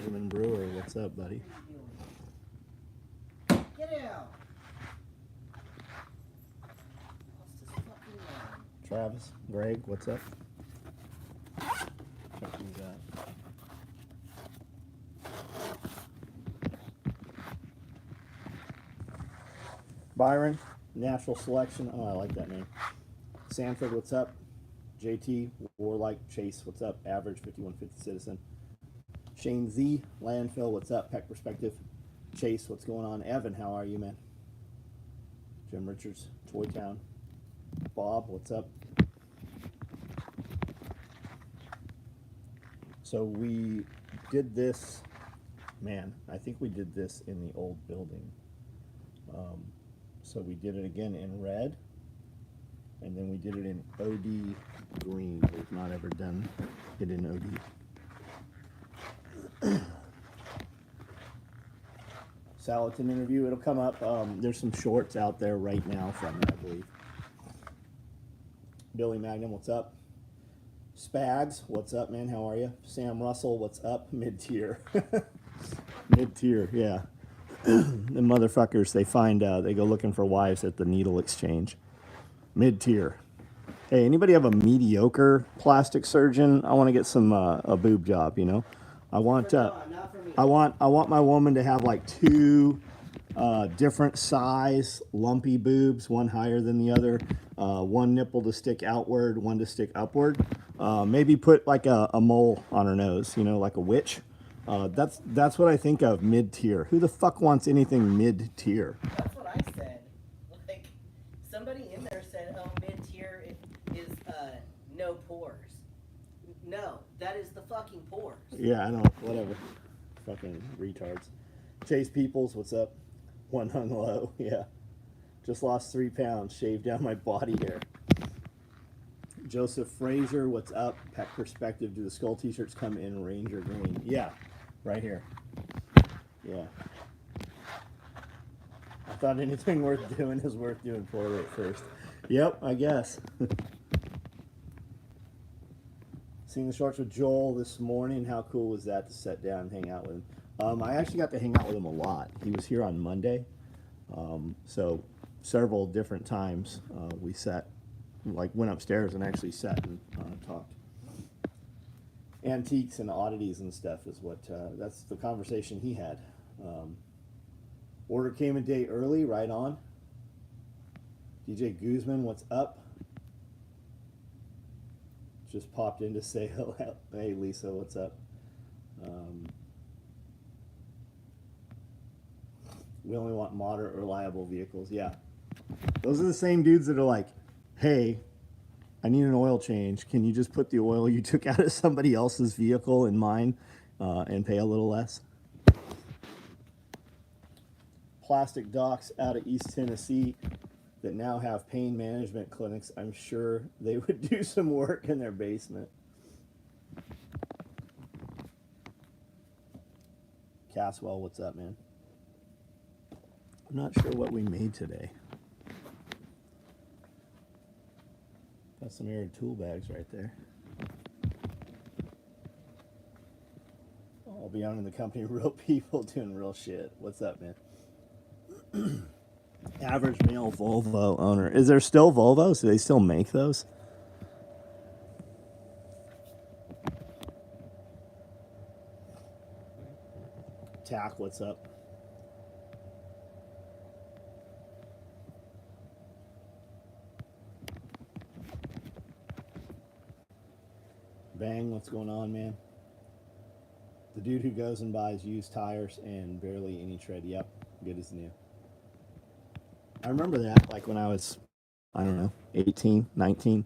Benjamin Brewer, what's up, buddy? Get out! Travis, Greg, what's up? Check these out. Byron, Natural Selection. Oh, I like that name. Sanford, what's up? JT, Warlike, Chase, what's up? Average, 5150 Citizen. Shane Z, Landfill, what's up? Peck Perspective. Chase, what's going on? Evan, how are you, man? Jim Richards, Toy Town. Bob, what's up? So we did this, man, I think we did this in the old building. So we did it again in red, and then we did it in OD green. We've not ever done it in OD. Salatin interview, it'll come up. There's some shorts out there right now from it, I believe. Billy Magnum, what's up? Spags, what's up, man? How are you? Sam Russell, what's up? Mid-tier. Mid-tier, yeah. The motherfuckers, they find, they go looking for wives at the needle exchange. Mid-tier. Hey, anybody have a mediocre plastic surgeon? I want to get some, a boob job, you know? I want my woman to have like two different size lumpy boobs, one higher than the other, one nipple to stick outward, one to stick upward. Maybe put like a mole on her nose, you know, like a witch. That's what I think of mid-tier. Who the fuck wants anything mid-tier? That's what I said. Like, somebody in there said, oh, mid-tier is no pores. No, that is the fucking pores. Yeah, I know, whatever. Fucking retards. Chase Peoples, what's up? One hung low, yeah. Just lost 3 pounds, shaved down my body hair. Joseph Fraser, what's up? Peck Perspective, do the skull t-shirts come in Ranger green? Yeah, right here. Yeah. I thought anything worth doing is worth doing for it first. Yep, I guess. Seen the shorts with Joel this morning. How cool was that to sit down and hang out with him? I actually got to hang out with him a lot. He was here on Monday. So several different times we sat, like went upstairs and actually sat and talked. Antiques and oddities and stuff is what, that's the conversation he had. Order came a day early, right on. DJ Guzman, what's up? Just popped in to say hello. Hey Lisa, what's up? We only want moderate, reliable vehicles. Yeah. Those are the same dudes that are like, hey, I need an oil change. Can you just put the oil you took out of somebody else's vehicle in mine and pay a little less? Plastic docs out of East Tennessee that now have pain management clinics. I'm sure they would do some work in their basement. Caswell, what's up, man? I'm not sure what we made today. Got some air tool bags right there. I'll be on in the company of real people doing real shit. What's up, man? Average male Volvo owner. Is there still Volvos? Do they still make those? Tack, what's up? Bang, what's going on, man? The dude who goes and buys used tires and barely any tread. Yep, good as new. I remember that, like when I was, I don't know, 18, 19.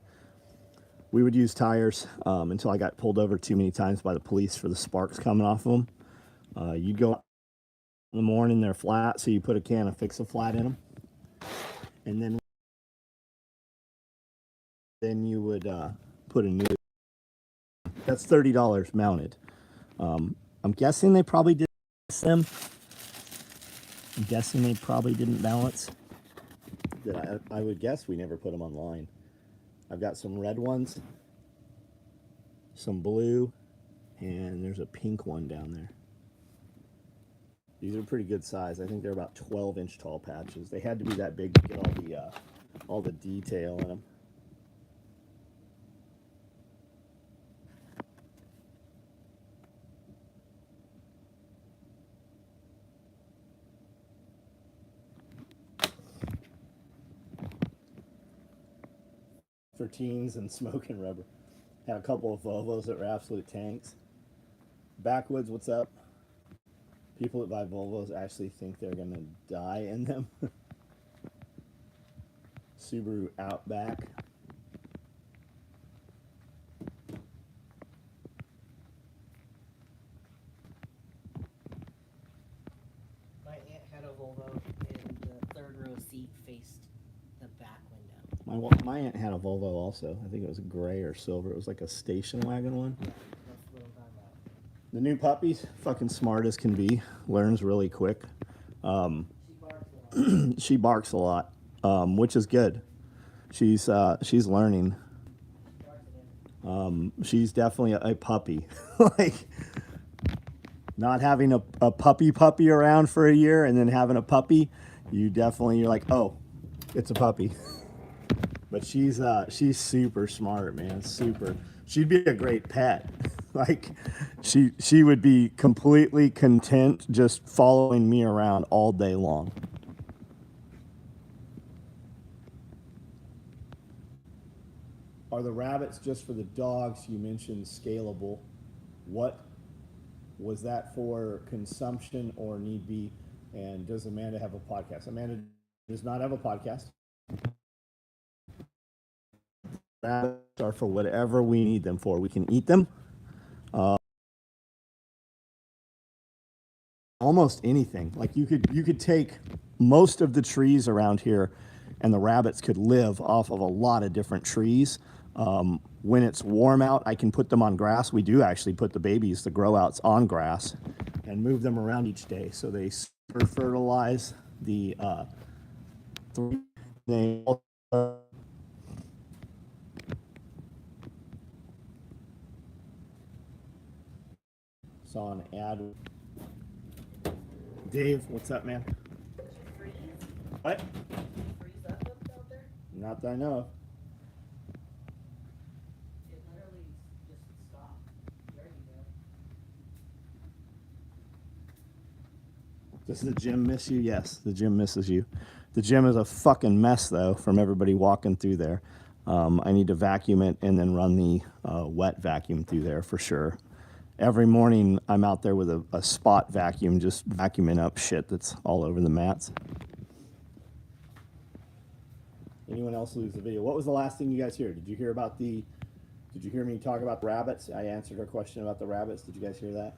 We would use tires until I got pulled over too many times by the police for the sparks coming off of them. You'd go in the morning, they're flat, so you put a can of Fix-A-Flat in them. And then you would put a new, that's $30 mounted. I'm guessing they probably did them. I'm guessing they probably didn't balance. I would guess we never put them online. I've got some red ones, some blue, and there's a pink one down there. These are pretty good size. I think they're about 12-inch tall patches. They had to be that big to get all the detail in them. For teens and smoking rubber. Had a couple of Volvos that were absolute tanks. Backwoods, what's up? People that buy Volvos actually think they're gonna die in them. Subaru Outback. My aunt had a Volvo, and the third row seat faced the back window. My aunt had a Volvo also. I think it was gray or silver. It was like a station wagon one. Yeah, that's what I'm talking about. The new puppy's fucking smart as can be. Learns really quick. She barks a lot, which is good. She's learning. She's definitely a puppy. Like, not having a puppy around for a year and then having a puppy, you're like, oh, it's a puppy. But she's super smart, man. Super. She'd be a great pet. Like, she would be completely content just following me around all day long. Are the rabbits just for the dogs? You mentioned scalable. What was that for, consumption or need be? And does Amanda have a podcast? Amanda does not have a podcast. Rabbits are for whatever we need them for. We can eat them. Almost anything. Like you could take most of the trees around here, and the rabbits could live off of a lot of different trees. When it's warm out, I can put them on grass. We do actually put the babies, the grow outs, on grass and move them around each day. So they fertilize the they saw an ad. Dave, what's up, man? Freeze? What? Freeze up out there? Not that I know of. It literally just stopped. There you go. Does the gym miss you? Yes, the gym misses you. The gym is a fucking mess, though, from everybody walking through there. I need to vacuum it and then run the wet vacuum through there for sure. Every morning, I'm out there with a spot vacuum, just vacuuming up shit that's all over the mats. Anyone else lose the video? What was the last thing you guys hear? Did you hear me talk about the rabbits? I answered her question about the rabbits. Did you guys hear that?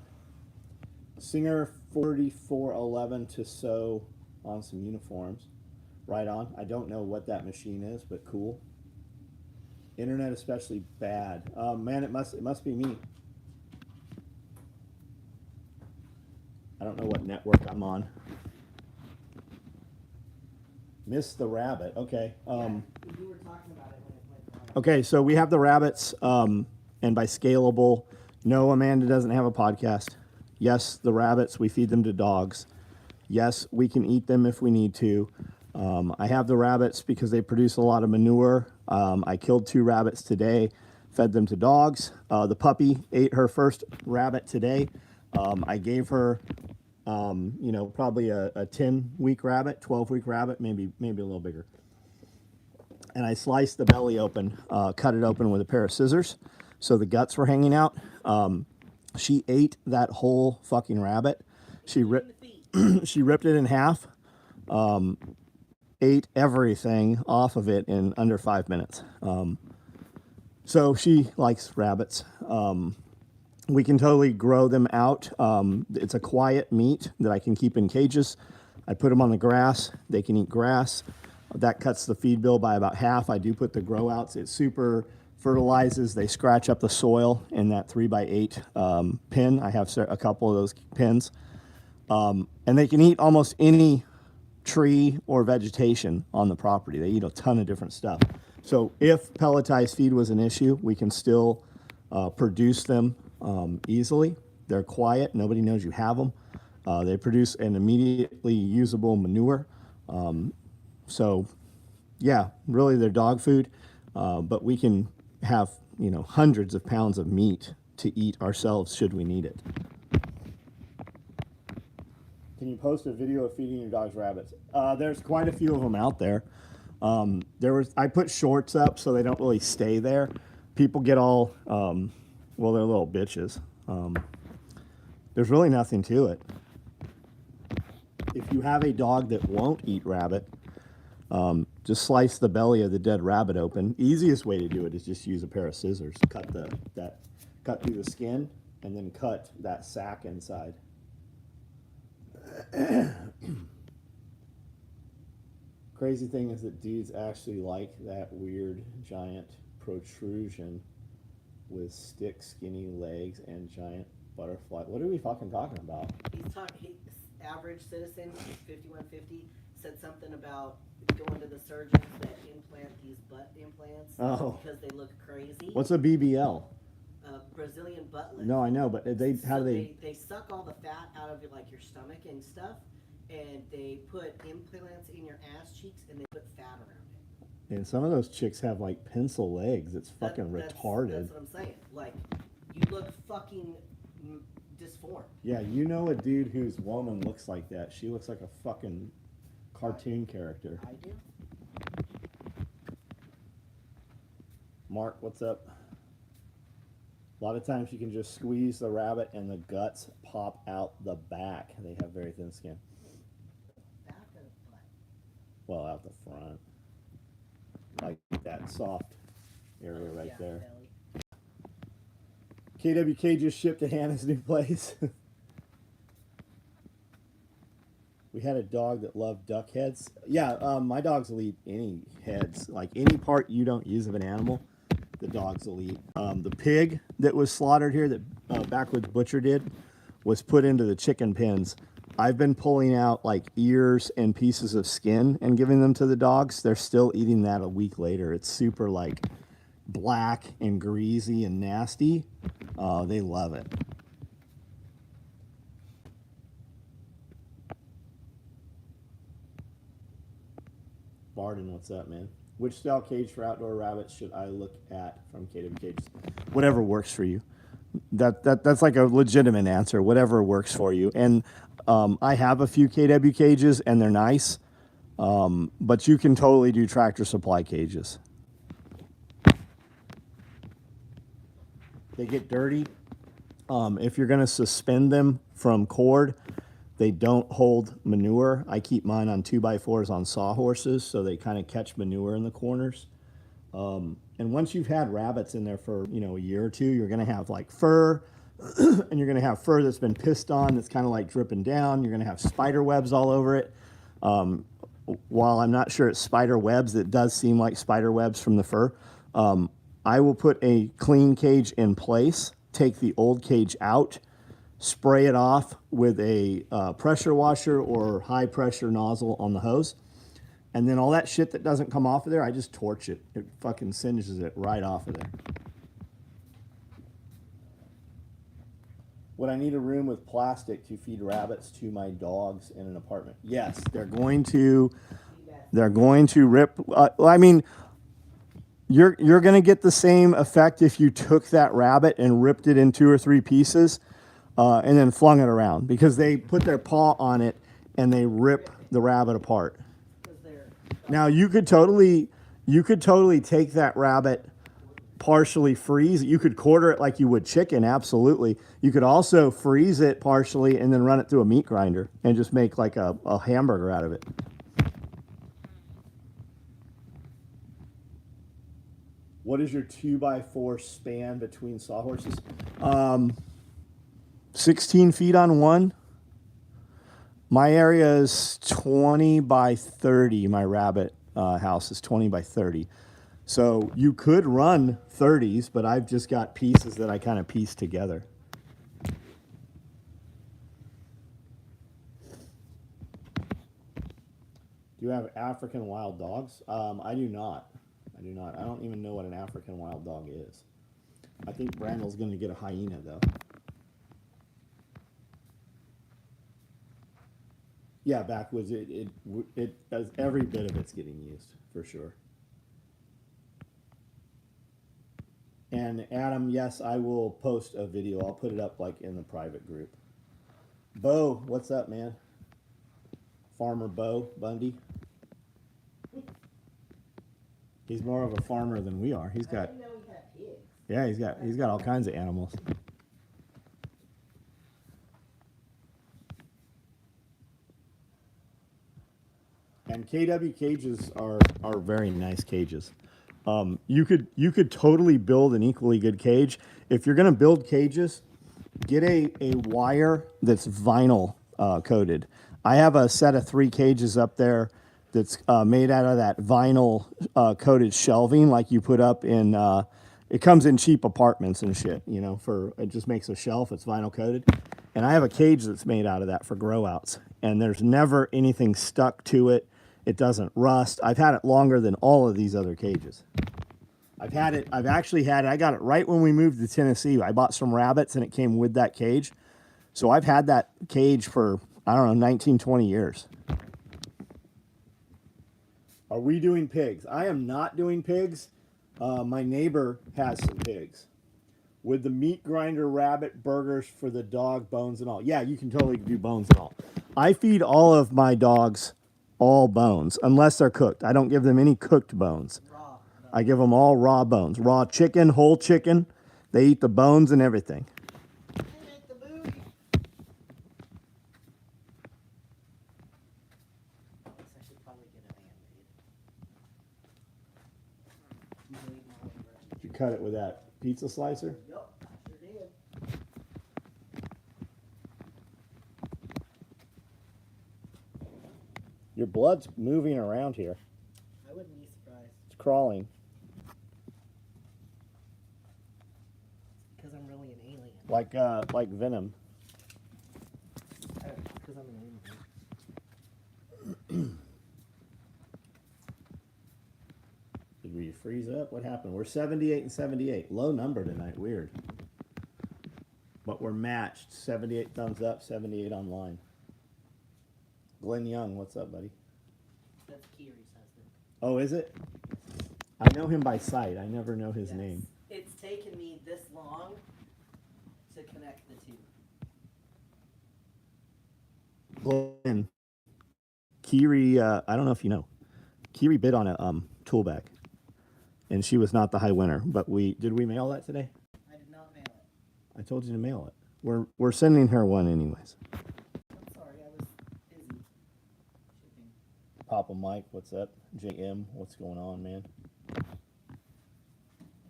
Singer 4411 to sew on some uniforms. Right on. I don't know what that machine is, but cool. Internet especially bad. Man, it must be me. I don't know what network I'm on. Miss the rabbit. Okay. You were talking about it when it went wrong. Okay, so we have the rabbits, and by scalable, no, Amanda doesn't have a podcast. Yes, the rabbits, we feed them to dogs. Yes, we can eat them if we need to. I have the rabbits because they produce a lot of manure. I killed 2 rabbits today, fed them to dogs. The puppy ate her first rabbit today. I gave her, probably a 10-week rabbit, 12-week rabbit, maybe a little bigger. And I sliced the belly open, cut it open with a pair of scissors, so the guts were hanging out. She ate that whole fucking rabbit. She ripped it in half, ate everything off of it in under 5 minutes. So she likes rabbits. We can totally grow them out. It's a quiet meat that I can keep in cages. I put them on the grass. They can eat grass. That cuts the feed bill by about half. I do put the grow outs. It super fertilizes. They scratch up the soil in that 3x8 pin. I have a couple of those pins. And they can eat almost any tree or vegetation on the property. They eat a ton of different stuff. So if pelletized feed was an issue, we can still produce them easily. They're quiet. Nobody knows you have them. They produce an immediately usable manure. So, yeah, really they're dog food, but we can have, you know, hundreds of pounds of meat to eat ourselves should we need it. Can you post a video of feeding your dogs rabbits? There's quite a few of them out there. I put shorts up so they don't really stay there. People get all, well, they're little bitches. There's really nothing to it. If you have a dog that won't eat rabbit, just slice the belly of the dead rabbit open. Easiest way to do it is just use a pair of scissors. Cut through the skin and then cut that sack inside. Crazy thing is that dudes actually like that weird giant protrusion with stick skinny legs and giant butterfly. What are we fucking talking about? He's average citizen, 5150, said something about going to the surgeons that implant these butt implants because they look crazy. What's a BBL? Brazilian butt lift. No, I know, but they suck all the fat out of like your stomach and stuff, and they put implants in your ass cheeks and they put fat around it. And some of those chicks have like pencil legs. It's fucking retarded. That's what I'm saying. Like, you look fucking disformed. Yeah, you know a dude whose woman looks like that. She looks like a fucking cartoon character. I do. Mark, what's up? A lot of times you can just squeeze the rabbit and the guts pop out the back. They have very thin skin. Back of the butt. Well, out the front. Like that soft area right there. Belly. KWK just shipped to Hannah's new place. We had a dog that loved duck heads. Yeah, my dogs will eat any heads. Like any part you don't use of an animal, the dogs will eat. The pig that was slaughtered here that Backwoods Butcher did was put into the chicken pens. I've been pulling out like ears and pieces of skin and giving them to the dogs. They're still eating that a week later. It's super like black and greasy and nasty. They love it. Barden, what's up, man? Which style cage for outdoor rabbits should I look at from KW Cages? Whatever works for you. That's like a legitimate answer. Whatever works for you. And I have a few KW cages, and they're nice. But you can totally do Tractor Supply cages. They get dirty. If you're going to suspend them from cord, they don't hold manure. I keep mine on 2x4s on sawhorses, so they kind of catch manure in the corners. And once you've had rabbits in there for, you know, a year or two, you're going to have like fur, and you're going to have fur that's been pissed on that's kind of like dripping down. You're going to have spider webs all over it. While I'm not sure it's spider webs, it does seem like spider webs from the fur. I will put a clean cage in place, take the old cage out, spray it off with a pressure washer or high pressure nozzle on the hose. And then all that shit that doesn't come off of there, I just torch it. It fucking singes it right off of there. Would I need a room with plastic to feed rabbits to my dogs in an apartment? Yes, they're going to rip. I mean, you're going to get the same effect if you took that rabbit and ripped it in 2 or 3 pieces and then flung it around, because they put their paw on it and they rip the rabbit apart. Now you could totally take that rabbit, partially freeze it. You could quarter it like you would chicken, absolutely. You could also freeze it partially and then run it through a meat grinder and just make like a hamburger out of it. What is your 2x4 span between sawhorses? 16 feet on one. My area is 20 by 30. My rabbit house is 20 by 30. So you could run 30s, but I've just got pieces that I kind of piece together. Do you have African wild dogs? I do not. I do not. I don't even know what an African wild dog is. I think Brandel's going to get a hyena, though. Yeah, backwoods. It does every bit of it's getting used for sure. And Adam, yes, I will post a video. I'll put it up like in the private group. Bo, what's up, man? Farmer Bo Bundy. He's more of a farmer than we are. He's I got didn't know he had pigs. yeah, he's got all kinds of animals. And KW cages are very nice cages. You could totally build an equally good cage. If you're gonna build cages, get a wire that's vinyl coated. I have a set of 3 cages up there that's made out of that vinyl coated shelving like you put up in it comes in cheap apartments and shit, you know, for it just makes a shelf, it's vinyl coated. And I have a cage that's made out of that for grow outs. And there's never anything stuck to it. It doesn't rust. I've had it longer than all of these other cages. I've actually had it. I got it right when we moved to Tennessee. I bought some rabbits and it came with that cage. So I've had that cage for, I don't know, 19, 20 years. Are we doing pigs? I am not doing pigs. My neighbor has some pigs. With the meat grinder, rabbit, burgers for the dog, bones and all. Yeah, you can totally do bones and all. I feed all of my dogs all bones, unless they're cooked. I don't give them any cooked bones. Raw. I give them all raw bones. Raw chicken, whole chicken. They eat the bones and everything. They make the booty. I guess I should probably get a handmade. Did you cut it with that pizza slicer? Yup, I sure did. Your blood's moving around here. I wouldn't be surprised. It's crawling. Because I'm really an alien. Like venom. Because I'm an alien. Did we freeze up? What happened? We're 78 and 78. Low number tonight. Weird. But we're matched. 78 thumbs up, 78 online. Glenn Young, what's up, buddy? That's Kiri's husband. Oh, is it? I know him by sight. I never know his name. It's taken me this long to connect the two. Glenn. Kiri, I don't know if you know. Kiri bid on a tool bag. And she was not the high winner. But did we mail that today? I did not mail it. I told you to mail it. We're sending her one anyways. I'm sorry, I was busy shipping. Papa Mike, what's up? JM, what's going on, man?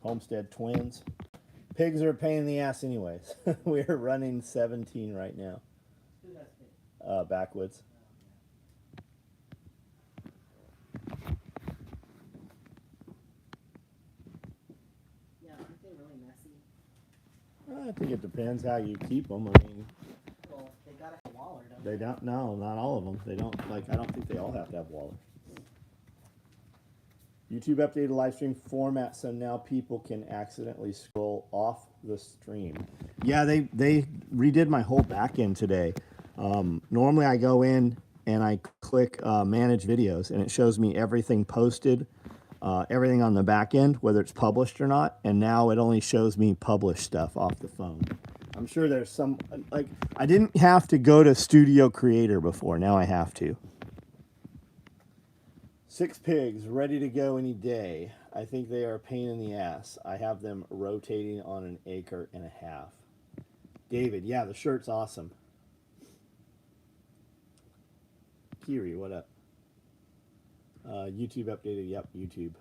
Homestead Twins. Pigs are a pain in the ass anyways. We're running 17 right now. Who has been? Backwoods. Yeah, aren't they really messy? I think it depends how you keep them. I mean, Well, they gotta have Waller, don't they don't. No, not all of them. They don't. Like, I don't think they all have to have Waller. YouTube updated live stream format so now people can accidentally scroll off the stream. Yeah, they redid my whole back end today. Normally I go in and I click manage videos and it shows me everything posted, everything on the back end, whether it's published or not. And now it only shows me published stuff off the phone. I'm sure there's some, like, I didn't have to go to Studio Creator before. Now I have to. 6 pigs ready to go any day. I think they are a pain in the ass. I have them rotating on an acre and a half. David, yeah, the shirt's awesome. Kiri, what up? YouTube updated. Yep, YouTube.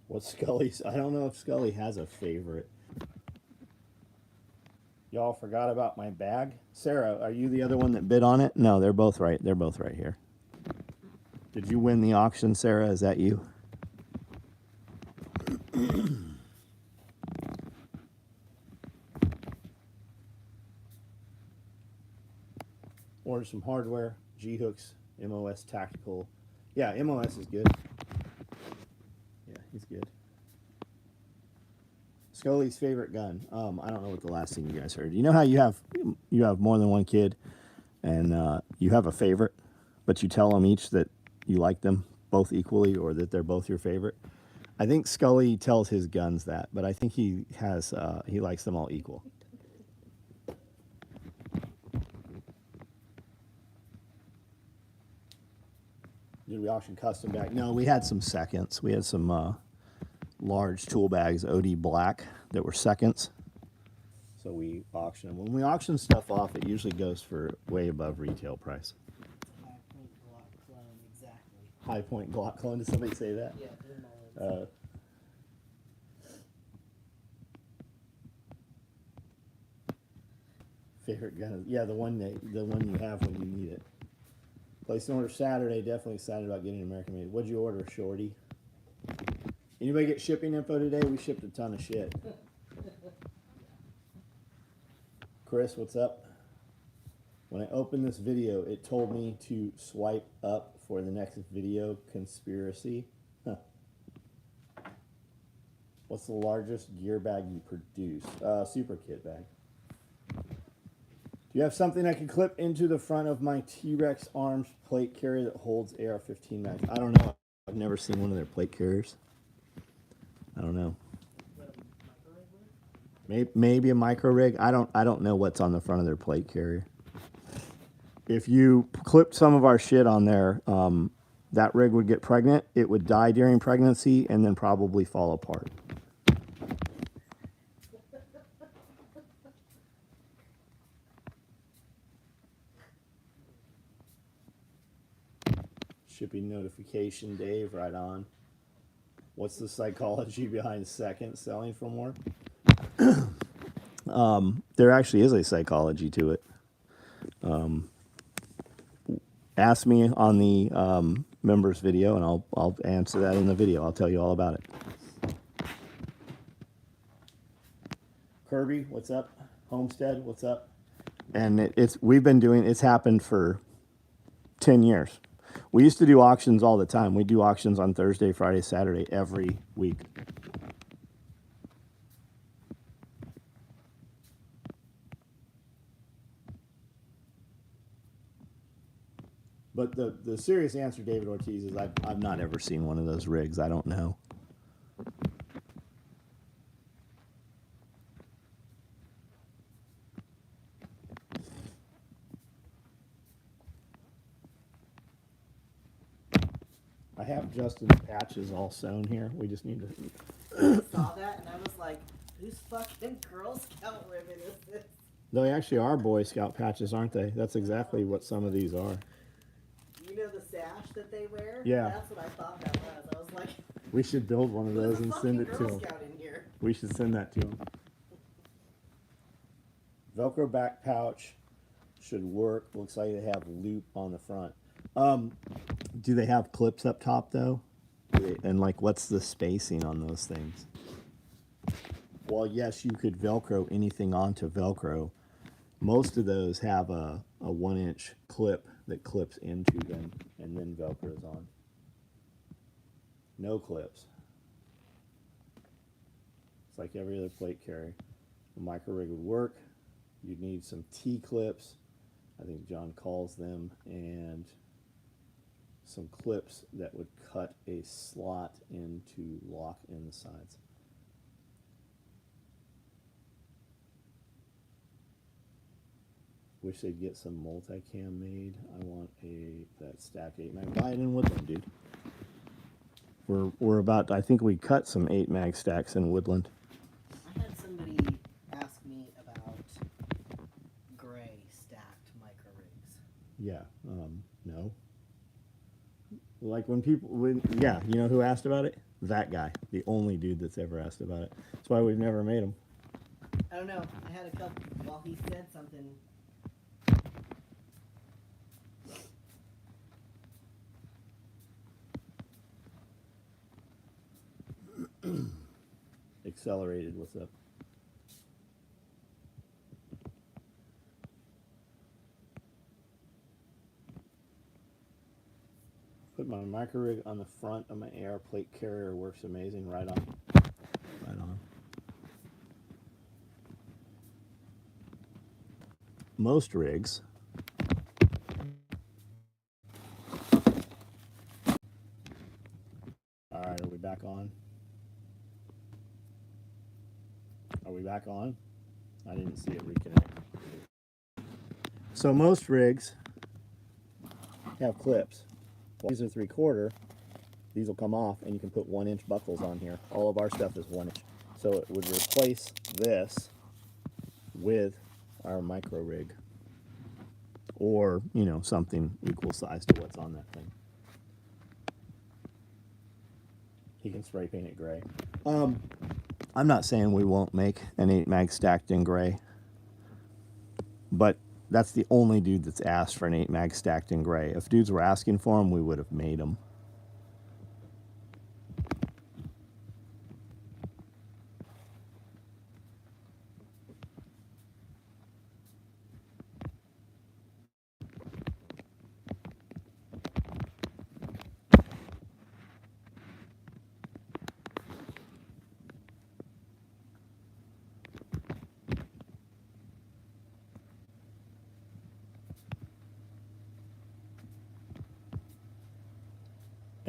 What's Scully's? I don't know if Scully has a favorite. Y'all forgot about my bag? Sarah, are you the other one that bid on it? No, they're both right. They're both right here. Did you win the auction, Sarah? Is that you? Order some hardware, G-hooks, MOS tactical. Yeah, MOS is good. Yeah, he's Scully's favorite gun. I don't know what the last thing you guys heard. You know how you have more than one kid, and you have a favorite, but you tell them each that you like them both equally, or that they're both your favorite. I think Scully tells his guns that, but I think he likes them all equal. Did we auction custom bag? No, we had some seconds. We had some large tool bags, OD black, that were seconds. So we auction them. When we auction stuff off, it usually goes for way above retail price. High point Glock clone, exactly. High point Glock clone. Did somebody say that? Yeah, Jim Mullins. Favorite gun? Yeah, the one you have when you need it. Placed an order Saturday. Definitely excited about getting American made. What'd you order, Shorty? Anybody get shipping info today? We shipped a ton of shit. Chris, what's up? When I opened this video, it told me to swipe up for the next video conspiracy. Huh. What's the largest gear bag you produce? Super kit bag. Do you have something I can clip into the front of my T-Rex arms plate carrier that holds AR-15 mags? I don't know. I've never seen one of their plate carriers. I don't know. Maybe a micro rig. I don't know what's on the front of their plate carrier. If you clipped some of our shit on there, that rig would get pregnant. It would die during pregnancy and then probably fall apart. Shipping notification, Dave, right on. What's the psychology behind second selling for more? There actually is a psychology to it. Ask me on the members video, and I'll answer that in the video. I'll tell you all about it. Kirby, what's up? Homestead, what's up? And it's happened for 10 years. We used to do auctions all the time. We do auctions on Thursday, Friday, Saturday, every week. But the serious answer, David Ortiz, is I've not ever seen one of those rigs. I don't know. I have Justin's patches all sewn here. We just need to. I saw that and I was like, whose fucking Girl Scout ribbon is this? They actually are Boy Scout patches, aren't they? That's exactly what some of these are. You know the sash that they wear? Yeah. That's what I thought that was. I was like, We should build one of those and send it to Girl them. Scout in here. We should send that to them. Velcro back pouch should work. Looks like they have loop on the front. Do they have clips up top though? And like, what's the spacing on those things? Well, yes, you could Velcro anything onto Velcro. Most of those have a 1-inch clip that clips into them and then Velcros on. No clips. It's like every other plate carrier. A micro rig would work. You'd need some T-clips, I think John calls them, and some clips that would cut a slot into lock in the sides. Wish they'd get some multicam made. I want that stack 8 mag. Buy it in Woodland, dude. We're about. I think we cut some 8 mag stacks in Woodland. I had somebody ask me about gray stacked micro rigs. Yeah. No. Like yeah, you know who asked about it? That guy, the only dude that's ever asked about it. That's why we've never made them. I don't know. I had a couple. While he said something. Accelerated. What's up? Put my micro rig on the front of my AR plate carrier. Works amazing. Right on. Right on. most rigs all right, are we back on? Are we back on? I didn't see it reconnect. So most rigs have clips. Well, these are 3/4. These will come off and you can put 1-inch buckles on here. All of our stuff is 1-inch. So it would replace this with our micro rig. Or, you know, something equal size to what's on that thing. He can spray paint it gray. I'm not saying we won't make an 8-mag stacked in gray. But that's the only dude that's asked for an 8-mag stacked in gray. If dudes were asking for them, we would have made them.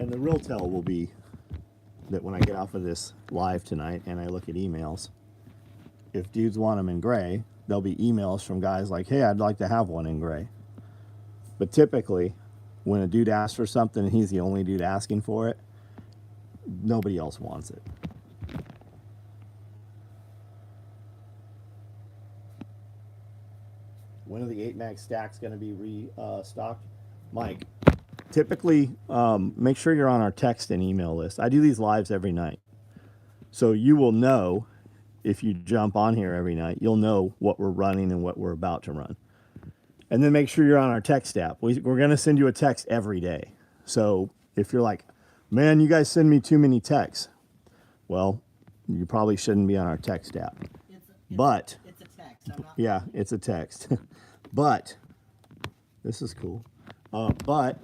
And the real tell will be that when I get off of this live tonight and I look at emails, if dudes want them in gray, there'll be emails from guys like, hey, I'd like to have one in gray. But typically, when a dude asks for something and he's the only dude asking for it, nobody else wants it. When are the 8-mag stacks going to be restocked? Mike, typically, make sure you're on our text and email list. I do these lives every night. So you will know, if you jump on here every night, you'll know what we're running and what we're about to run. And then make sure you're on our text app. We're going to send you a text every day. So if you're like, man, you guys send me too many texts, well, you probably shouldn't be on our text app. It's a text. I'm not. Yeah, it's a text. But this is cool. But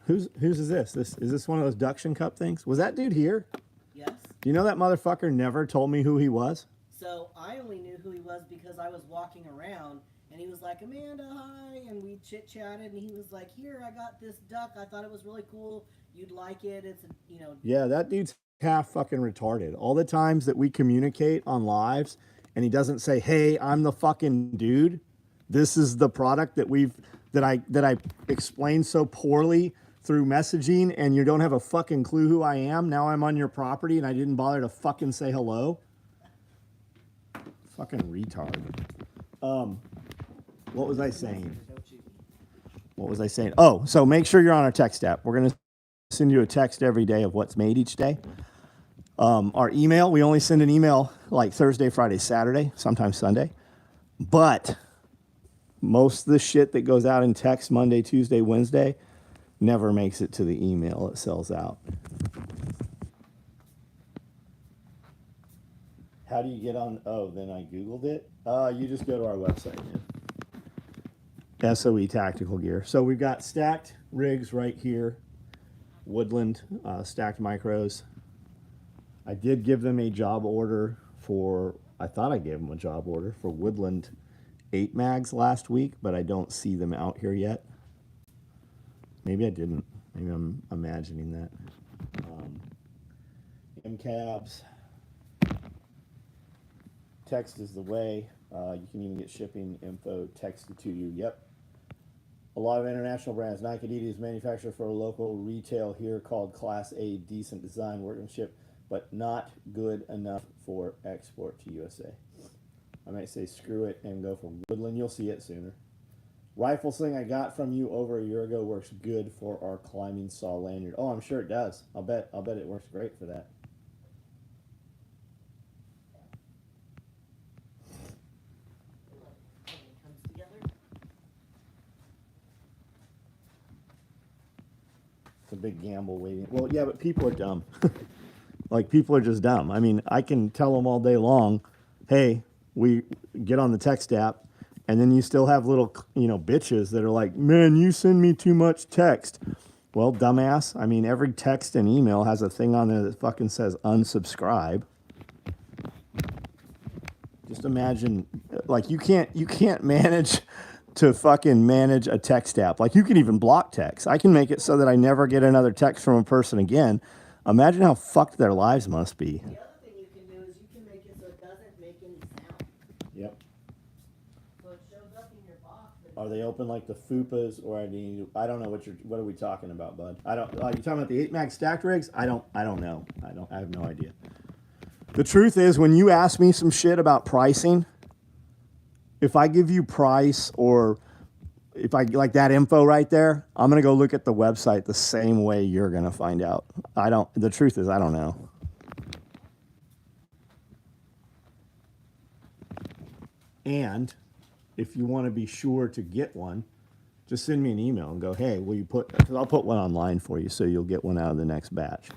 whose is this? Is this one of those Duction Cup things? Was that dude here? Yes. Do you know that motherfucker never told me who he was? So I only knew who he was because I was walking around and he was like, Amanda, hi, and we chit-chatted and he was like, here, I got this duck. I thought it was really cool. You'd like it. It's, Yeah, that dude's half fucking retarded. All the times that we communicate on lives and he doesn't say, hey, I'm the fucking dude. This is the product that I explained so poorly through messaging and you don't have a fucking clue who I am. Now I'm on your property and I didn't bother to fucking say hello. Fucking retard. What was I saying? What was I saying? Oh, so make sure you're on our text app. We're going to send you a text every day of what's made each day. Our email, we only send an email like Thursday, Friday, Saturday, sometimes Sunday. But most of the shit that goes out in text Monday, Tuesday, Wednesday never makes it to the email. It sells out. How do you get on? Oh, then I Googled it. You just go to our website, man. SOE Tactical Gear. So we've got stacked rigs right here. Woodland stacked micros. I did give them a job order for, I thought I gave them a job order for Woodland 8 mags last week, but I don't see them out here yet. Maybe I didn't. Maybe I'm imagining that. MCABs. Text is the way. You can even get shipping info texted to you. Yep. A lot of international brands. Nike, Adidas manufactured for a local retail here called Class A, decent design, workmanship, but not good enough for export to USA. I might say screw it and go for Woodland. You'll see it sooner. Rifle sling I got from you over a year ago works good for our climbing saw lanyard. Oh, I'm sure it does. I'll bet it works great for that. It's a big gamble waiting. Well, yeah, but people are dumb. Like, people are just dumb. I mean, I can tell them all day long, hey, we get on the text app, and then you still have little, bitches that are like, man, you send me too much text. Well, dumbass, I mean, every text and email has a thing on there that fucking says unsubscribe. Just imagine, like, you can't manage to fucking manage a text app. Like you can even block text. I can make it so that I never get another text from a person again. Imagine how fucked their lives must be. The other thing you can do is you can make it so it doesn't make any sound. Yep. So it shows up in your box. Are they open like the FUPAs, or I don't know what are we talking about, bud? I don't. Are you talking about the 8-mag stacked rigs? I don't know. I have no idea. The truth is, when you ask me some shit about pricing, if I give you price or if I like that info right there, I'm gonna go look at the website the same way you're gonna find out. The truth is, I don't know. And if you want to be sure to get one, just send me an email and go, hey, will you because I'll put one online for you so you'll get one out of the next batch.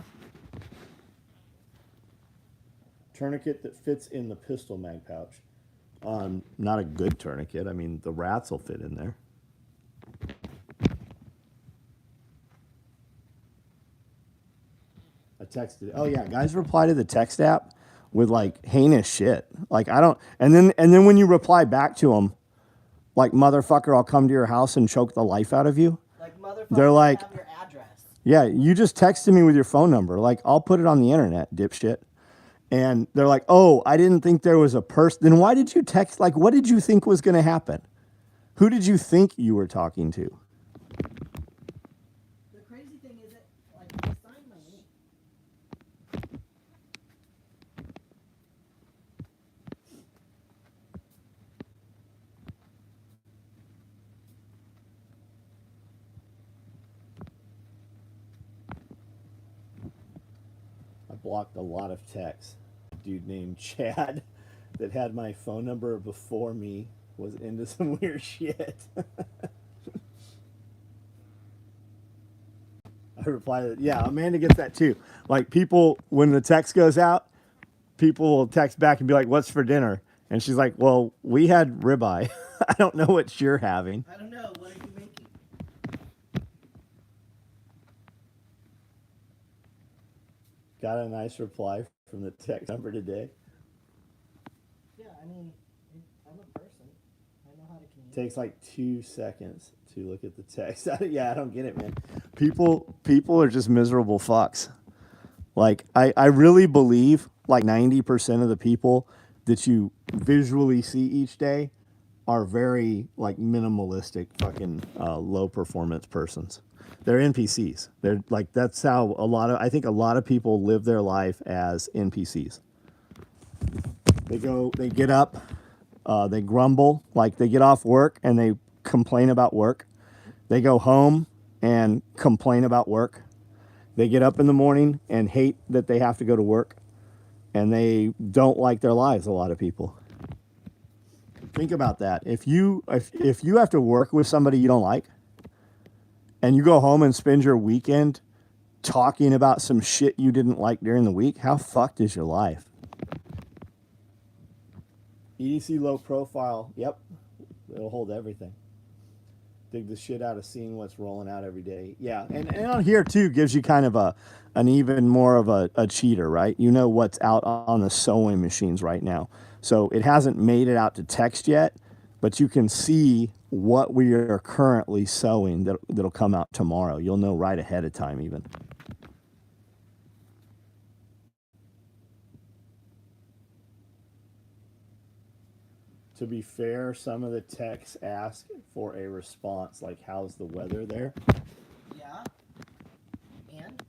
Tourniquet that fits in the pistol mag pouch. Not a good tourniquet. I mean, the rats will fit in there. I texted. Oh yeah, guys reply to the text app with like heinous shit. Like I don't. And then when you reply back to them, like motherfucker, I'll come to your house and choke the life out of you. Like motherfucker, they're like, have your address. Yeah, you just texted me with your phone number. Like I'll put it on the internet, dipshit. And they're like, oh, I didn't think there was a person. Then why did you text? Like, what did you think was going to happen? Who did you think you were talking to? The crazy thing is that, like, they signed my name. I blocked a lot of texts. Dude named Chad that had my phone number before me was into some weird shit. I replied, yeah, Amanda gets that too. Like people, when the text goes out, people will text back and be like, what's for dinner? And she's like, well, we had ribeye. I don't know what you're having. I don't know. What are you making? Got a nice reply from the text number today. Yeah, I mean, I'm a person. I know how to communicate. Takes like 2 seconds to look at the text. Yeah, I don't get it, man. People are just miserable fucks. Like, I really believe like 90% of the people that you visually see each day are very like minimalistic fucking low performance persons. They're NPCs. They're like, that's how I think a lot of people live their life as NPCs. They get up, they grumble, like they get off work and they complain about work. They go home and complain about work. They get up in the morning and hate that they have to go to work. And they don't like their lives, a lot of people. Think about that. If you have to work with somebody you don't like, and you go home and spend your weekend talking about some shit you didn't like during the week, how fucked is your life? EDC low profile, yep, it'll hold everything. Dig the shit out of seeing what's rolling out every day. Yeah, and on here too gives you kind of an even more of a cheater, right? You know what's out on the sewing machines right now. So it hasn't made it out to text yet, but you can see what we are currently sewing that'll come out tomorrow. You'll know right ahead of time even. To be fair, some of the texts ask for a response, like how's the weather there? Yeah. And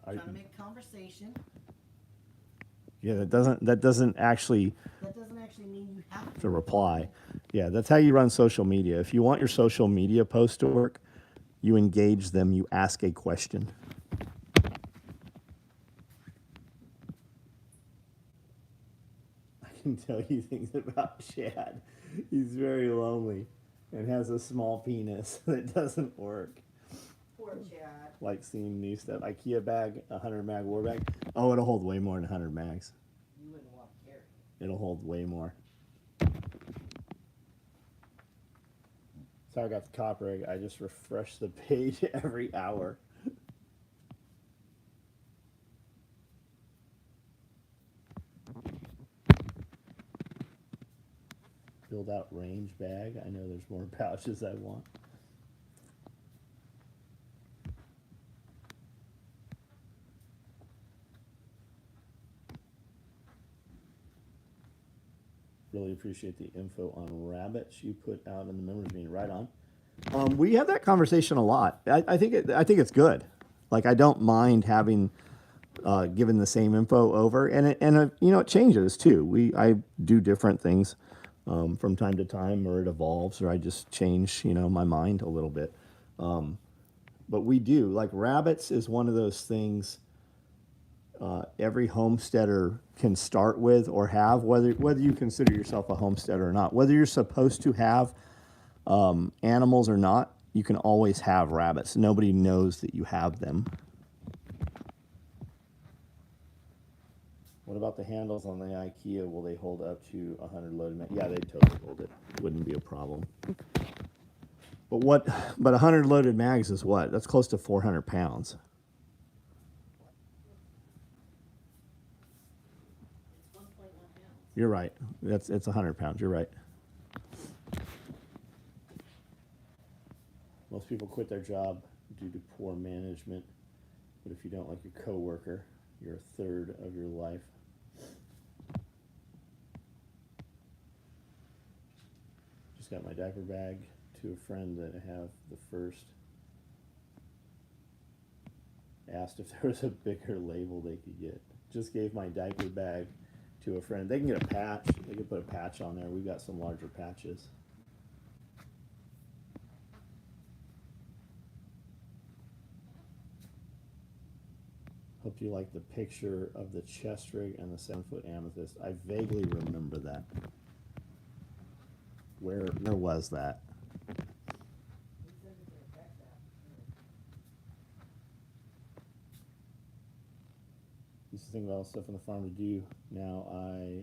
trying to make conversation. Yeah, that doesn't actually mean you have to reply. Yeah, that's how you run social media. If you want your social media post to work, you engage them, you ask a question. I can tell you things about Chad. He's very lonely and has a small penis that doesn't work. Poor Chad. Like seeing new stuff. IKEA bag, 100 mag war bag. Oh, it'll hold way more than 100 mags. You wouldn't want to carry it. It'll hold way more. Sorry, I got the cop rig. I just refresh the page every hour. Filled out range bag. I know there's more pouches I want. Really appreciate the info on rabbits you put out in the members meeting. Right on. We have that conversation a lot. I think it's good. Like, I don't mind having given the same info over, and it changes too. I do different things from time to time, or it evolves, or I just change my mind a little bit. But we do, like, rabbits is one of those things every homesteader can start with or have, whether you consider yourself a homesteader or not, whether you're supposed to have animals or not. You can always have rabbits. Nobody knows that you have them. What about the handles on the IKEA? Will they hold up to 100 loaded mags? Yeah, they totally hold it. Wouldn't be a problem. But 100 loaded mags is what? That's close to 400 pounds. It's 1.1 pounds. You're right. It's 100 pounds. You're right. Most people quit their job due to poor management. But if you don't like your coworker, you're a third of your life. Just got my diaper bag to a friend that I have the first. Asked if there was a bigger label they could get. Just gave my diaper bag to a friend. They can get a patch. They can put a patch on there. We've got some larger patches. Hope you like the picture of the chest rig and the 7-foot amethyst. I vaguely remember that. Where was that? Used to think about all the stuff on the farm to do. Now I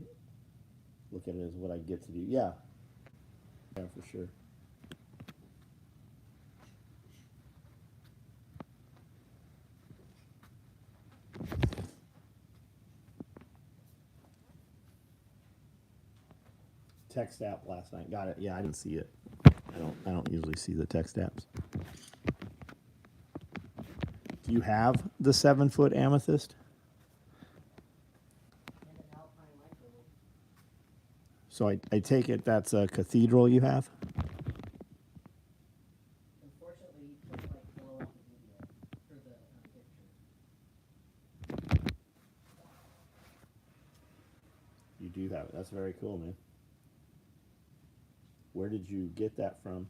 look at it as what I get to do. Yeah, for sure. Text app last night. Got it. Yeah, I didn't see it. I don't usually see the text apps. Do you have the 7-foot amethyst? So I take it that's a cathedral you have? Unfortunately, you can't blow up the video for the picture. You do have it. That's very cool, man. Where did you get that from?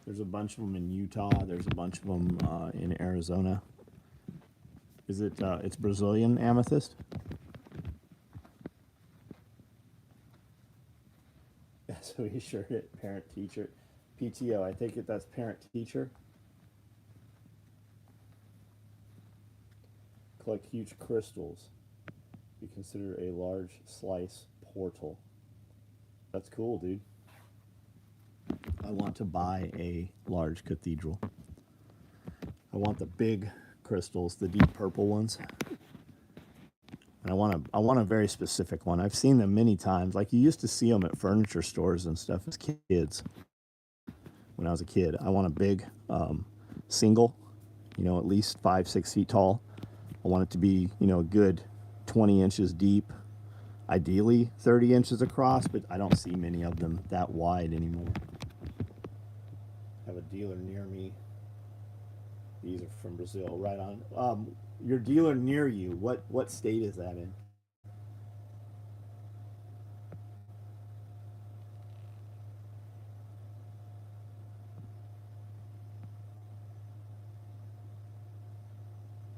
There's a bunch of them in Utah. There's a bunch of them in Arizona. Is it? It's Brazilian amethyst. So he sure hit parent teacher, PTO. I take it that's parent teacher. Collect huge crystals. Be considered a large slice portal. That's cool, dude. I want to buy a large cathedral. I want the big crystals, the deep purple ones. And I want a very specific one. I've seen them many times. Like, you used to see them at furniture stores and stuff as kids. When I was a kid, I want a big single, at least 5-6 feet tall. I want it to be, a good 20 inches deep. Ideally 30 inches across, but I don't see many of them that wide anymore. I have a dealer near me. These are from Brazil. Right on. Your dealer near you, what state is that in?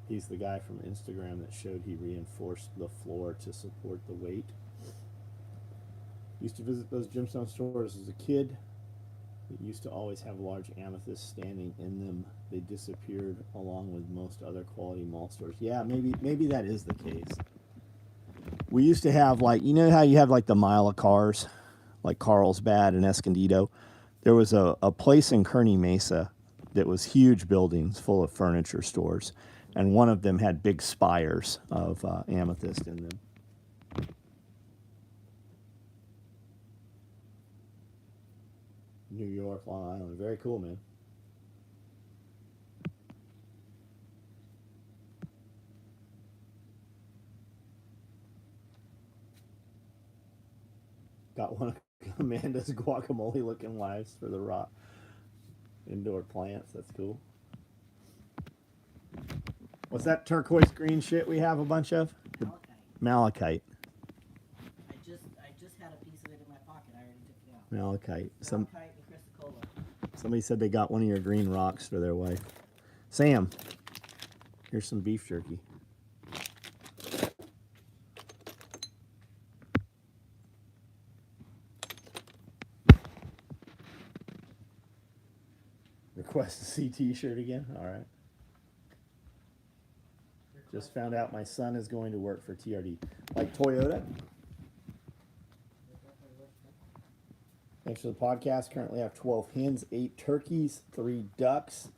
He's the guy from Instagram that showed he reinforced the floor to support the weight. Used to visit those gemstone stores as a kid. It used to always have large amethysts standing in them. They disappeared along with most other quality mall stores. Yeah, maybe that is the case. We used to have, how you have the mile of cars, like Carlsbad and Escondido. There was a place in Kearney Mesa that was huge buildings full of furniture stores. And one of them had big spires of amethyst in them. New York, Long Island. Very cool, man. Got one of Amanda's guacamole looking lives for the rock indoor plants. That's cool. What's that turquoise green shit we have a bunch of? Malachite. Malachite. I just had a piece of it in my pocket. I already took it out. Malachite. Malachite and chrysocolla. Somebody said they got one of your green rocks for their wife. Sam, here's some beef jerky. Request a CT shirt again? All right. Just found out my son is going to work for TRD. Like Toyota? Thanks for the podcast. Currently have 12 hens, 8 turkeys, 3 ducks.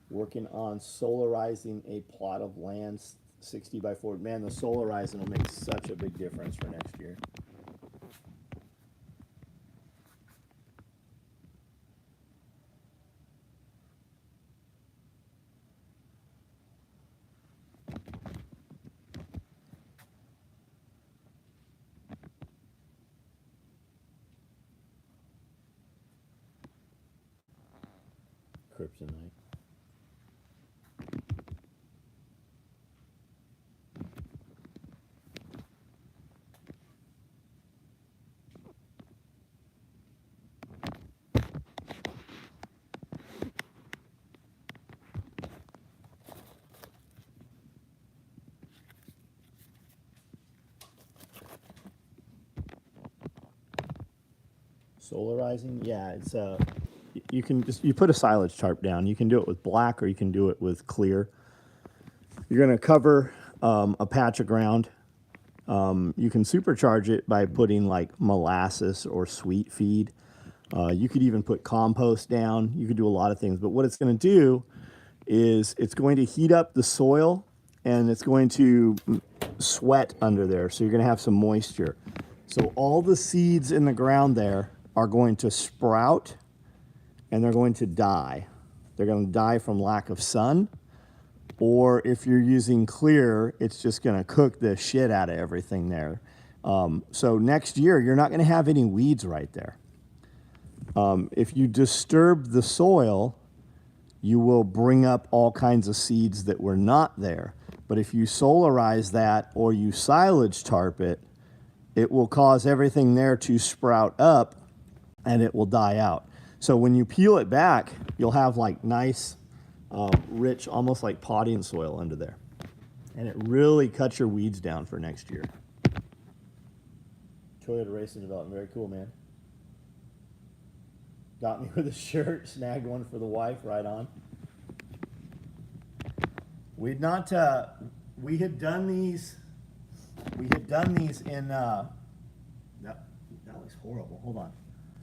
Working on solarizing a plot of land 60 by 40. Man, the solarizing will make such a big difference for next year. Kryptonite. Solarizing, yeah, it's you can just you put a silage tarp down. You can do it with black or you can do it with clear. You're going to cover a patch of ground. You can supercharge it by putting like molasses or sweet feed. You could even put compost down. You could do a lot of things. But what it's going to do is it's going to heat up the soil and it's going to sweat under there. So you're going to have some moisture. So all the seeds in the ground there are going to sprout and they're going to die. They're going to die from lack of sun. Or if you're using clear, it's just going to cook the shit out of everything there. So next year, you're not going to have any weeds right there. If you disturb the soil, you will bring up all kinds of seeds that were not there. But if you solarize that or you silage tarp it, it will cause everything there to sprout up and it will die out. So when you peel it back, you'll have like nice, rich, almost like potting soil under there. And it really cuts your weeds down for next year. Toyota Racing Development, very cool, man. Got me with a shirt, snagged one for the wife, right on. We'd not, we had done these in, that looks horrible, hold on.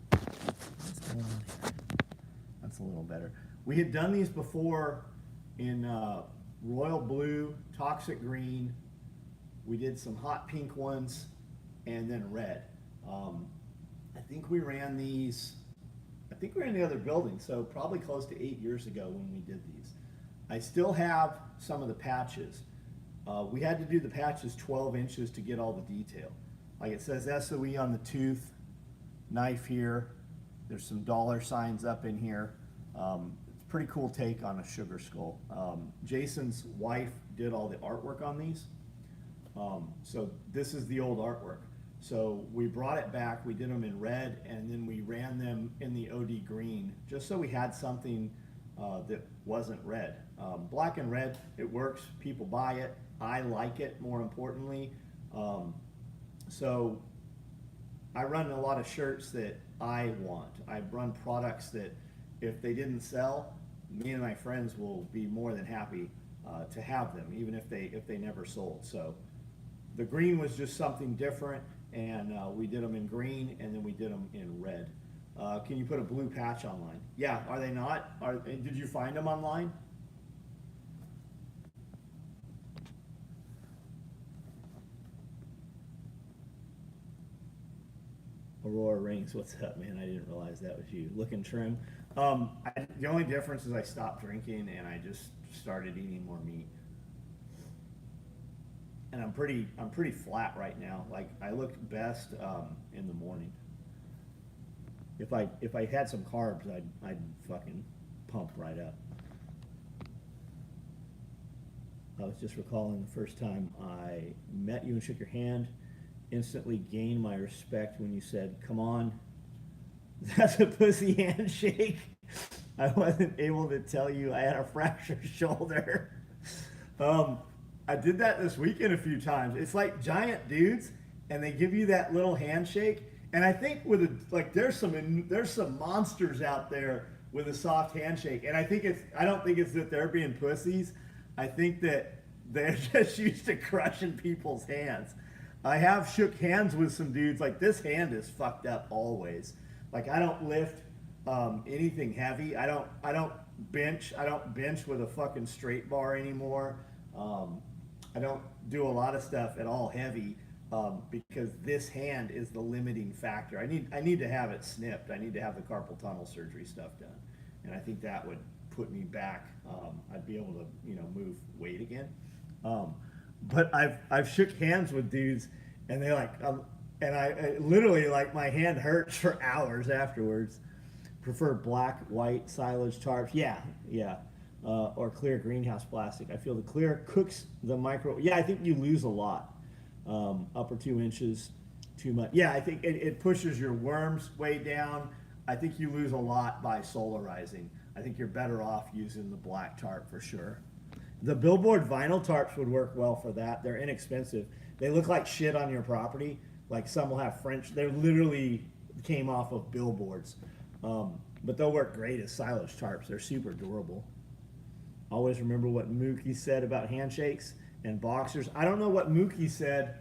What's going on here? That's a little better. We had done these before in royal blue, toxic green. We did some hot pink ones and then red. I think we ran these, in the other building, so probably close to 8 years ago when we did these. I still have some of the patches. We had to do the patches 12 inches to get all the detail. Like it says SOE on the tooth, knife here. There's some dollar signs up in here. It's a pretty cool take on a sugar skull. Jason's wife did all the artwork on these. So this is the old artwork. So we brought it back, we did them in red, and then we ran them in the OD green, just so we had something that wasn't red. Black and red, it works, people buy it, I like it, more importantly. So I run a lot of shirts that I want. I run products that if they didn't sell, me and my friends will be more than happy to have them, even if they never sold. So the green was just something different, and we did them in green, and then we did them in red. Can you put a blue patch online? Yeah, are they not? Did you find them online? Aurora Rings, what's up, man? I didn't realize that was you. Looking trim. The only difference is I stopped drinking and I just started eating more meat. And I'm pretty flat right now. Like I look best in the morning. If I had some carbs, I'd fucking pump right up. I was just recalling the first time I met you and shook your hand. Instantly gained my respect when you said, "Come on, that's a pussy handshake." I wasn't able to tell you I had a fractured shoulder. I did that this weekend a few times. It's like giant dudes, and they give you that little handshake. And I think there's some monsters out there with a soft handshake. And I don't think it's that they're being pussies. I think that they're just used to crushing people's hands. I have shook hands with some dudes. Like this hand is fucked up always. Like I don't lift anything heavy. I don't bench. I don't bench with a fucking straight bar anymore. I don't do a lot of stuff at all heavy because this hand is the limiting factor. I need to have it snipped. I need to have the carpal tunnel surgery stuff done, and I think that would put me back. I'd be able to move weight again. But I've shook hands with dudes, and they and I literally like my hand hurts for hours afterwards. Prefer black, white silage tarps. Yeah. Or clear greenhouse plastic. I feel the clear cooks the micro. Yeah, I think you lose a lot. Upper 2 inches, too much. Yeah, I think it pushes your worms way down. I think you lose a lot by solarizing. I think you're better off using the black tarp for sure. The billboard vinyl tarps would work well for that. They're inexpensive. They look like shit on your property. Like some will have French. They literally came off of billboards. But they'll work great as silage tarps. They're super durable. Always remember what Mookie said about handshakes and boxers. I don't know what Mookie said,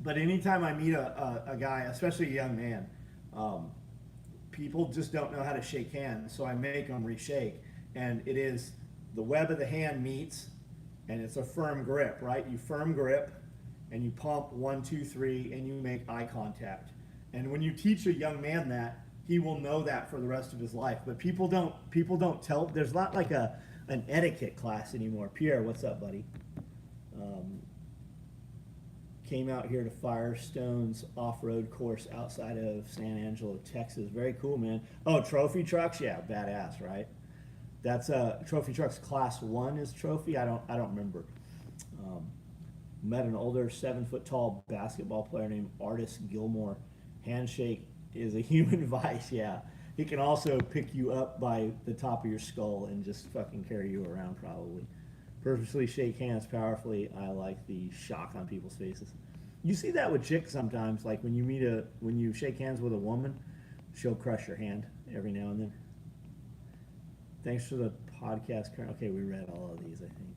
but anytime I meet a guy, especially a young man, people just don't know how to shake hands, so I make them reshake. And it is the web of the hand meets, and it's a firm grip, right? You firm grip, and you pump 1, 2, 3, and you make eye contact. And when you teach a young man that, he will know that for the rest of his life. But people don't tell. There's not like an etiquette class anymore. Pierre, what's up, buddy? Came out here to Firestone's off-road course outside of San Angelo, Texas. Very cool, man. Oh, trophy trucks? Yeah, badass, right? That's trophy trucks class 1 is trophy. I don't remember. Met an older 7-foot tall basketball player named Artis Gilmore. Handshake is a human vice, yeah. He can also pick you up by the top of your skull and just fucking carry you around probably. Purposely shake hands powerfully. I like the shock on people's faces. You see that with chicks sometimes, like when you shake hands with a woman, she'll crush your hand every now and then. Thanks for the podcast. Okay, we read all of these, I think.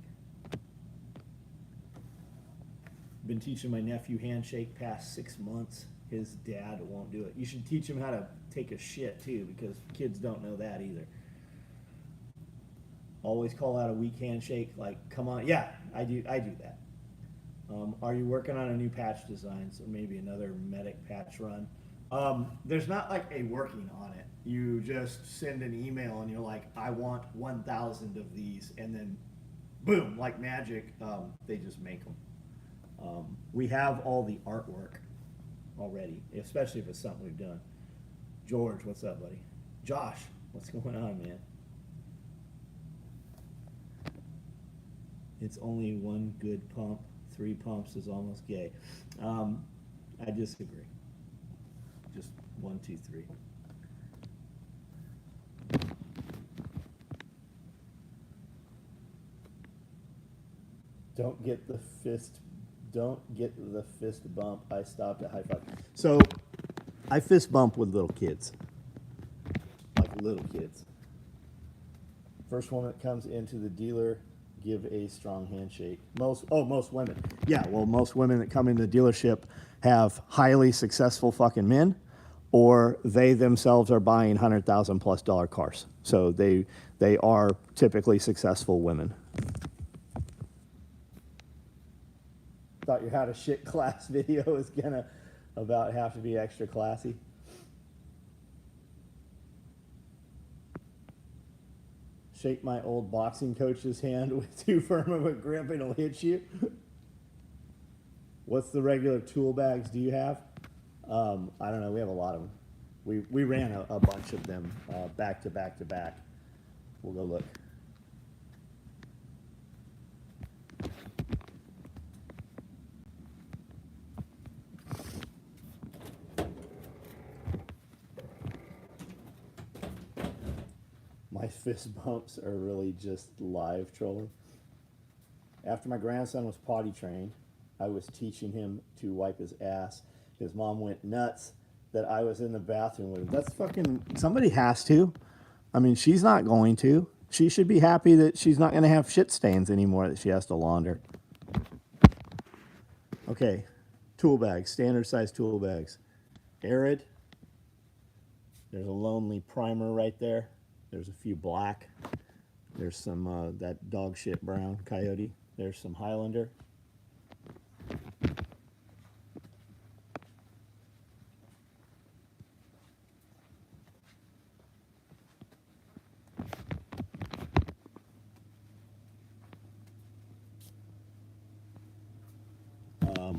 Been teaching my nephew handshake past 6 months. His dad won't do it. You should teach him how to take a shit too, because kids don't know that either. Always call out a weak handshake, like, come on. Yeah, I do that. Are you working on a new patch design? So maybe another medic patch run. There's not like a working on it. You just send an email and you're like, I want 1,000 of these, and then boom, like magic, they just make them. We have all the artwork already, especially if it's something we've done. George, what's up, buddy? Josh, what's going on, man? It's only one good pump. 3 pumps is almost gay. I disagree. Just 1, 2, 3. Don't get the fist bump. I stopped at high five. So I fist bump with little kids. Like little kids. First woman that comes into the dealer, give a strong handshake. Most women. Yeah, well, most women that come into the dealership have highly successful fucking men, or they themselves are buying $100,000+ cars. So they are typically successful women. Thought your how to shit class video was gonna about have to be extra classy. Shake my old boxing coach's hand with too firm of a grip and it'll hit you. What's the regular tool bags do you have? I don't know. We have a lot of them. We ran a bunch of them back to back to back. We'll go look. My fist bumps are really just live trolling. After my grandson was potty trained, I was teaching him to wipe his ass. His mom went nuts that I was in the bathroom with him. That's fucking, somebody has to. I mean, she's not going to. She should be happy that she's not going to have shit stains anymore that she has to launder. Okay, tool bags, standard size tool bags. Arid. There's a Lonely primer right there. There's a few black. There's some that dog shit brown Coyote. There's some Highlander.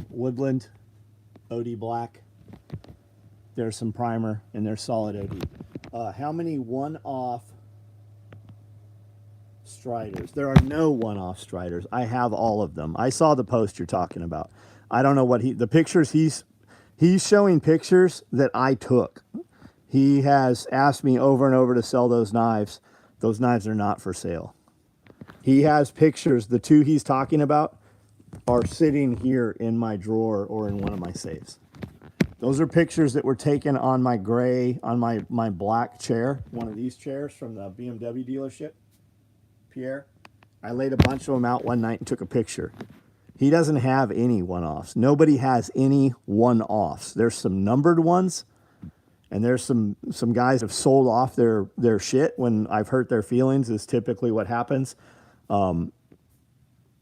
Woodland OD black. There's some primer and there's solid OD. How many one-off Striders? There are no one-off Striders. I have all of them. I saw the post you're talking about. I don't know what the pictures he's showing pictures that I took. He has asked me over and over to sell those knives. Those knives are not for sale. He has pictures. The two he's talking about are sitting here in my drawer or in one of my safes. Those are pictures that were taken on my gray, on my black chair, one of these chairs from the BMW dealership, Pierre. I laid a bunch of them out one night and took a picture. He doesn't have any one-offs. Nobody has any one-offs. There's some numbered ones, and there's some guys have sold off their shit when I've hurt their feelings is typically what happens. They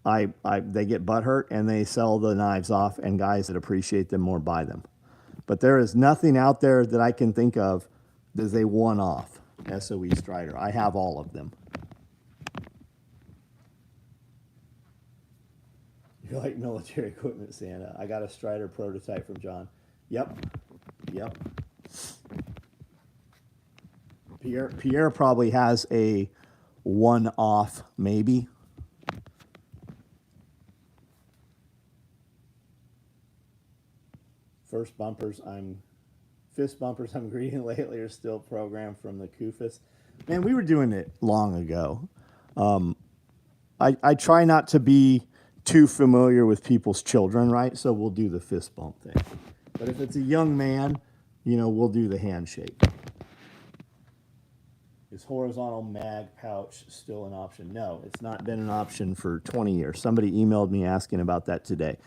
get butthurt and they sell the knives off, and guys that appreciate them more buy them. But there is nothing out there that I can think of that is a one-off SOE Strider. I have all of them. You like military equipment, Santa? I got a Strider prototype from John. Yep. Pierre probably has a one-off, maybe. Fist bumpers I'm greeting lately are still programmed from the Kufis. Man, we were doing it long ago. I try not to be too familiar with people's children, right? So we'll do the fist bump thing. But if it's a young man, we'll do the handshake. Is horizontal mag pouch still an option? No, it's not been an option for 20 years. Somebody emailed me asking about that today.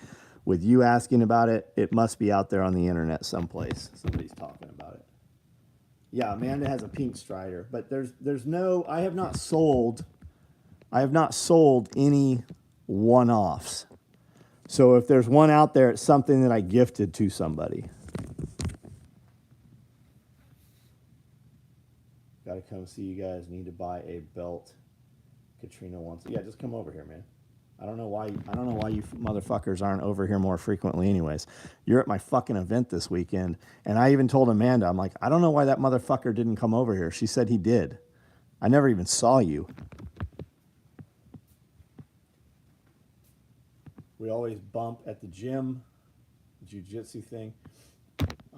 With you asking about it, it must be out there on the internet someplace. Somebody's talking about it. Yeah, Amanda has a pink Strider, but there's no. I have not sold any one-offs. So if there's one out there, it's something that I gifted to somebody. Got to come see you guys. Need to buy a belt. Katrina wants. Yeah, just come over here, man. I don't know why you motherfuckers aren't over here more frequently anyways. You're at my fucking event this weekend, and I even told Amanda, I'm like, I don't know why that motherfucker didn't come over here. She said he did. I never even saw you. We always bump at the gym, jiu-jitsu thing.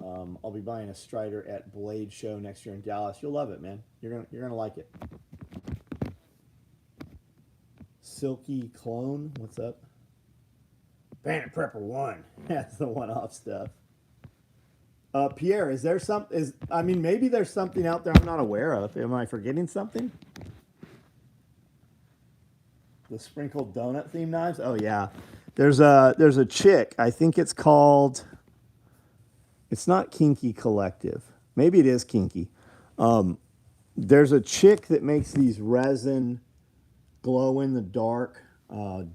I'll be buying a Strider at Blade Show next year in Dallas. You'll love it, man. You're gonna like it. Silky Clone, what's up? Bandit Prepper 1. That's the one-off stuff. Pierre, is there maybe there's something out there I'm not aware of. Am I forgetting something? The sprinkled donut theme knives? Oh yeah. There's a chick, I think it's called, it's not Kinky Collective. Maybe it is Kinky. There's a chick that makes these resin glow-in-the-dark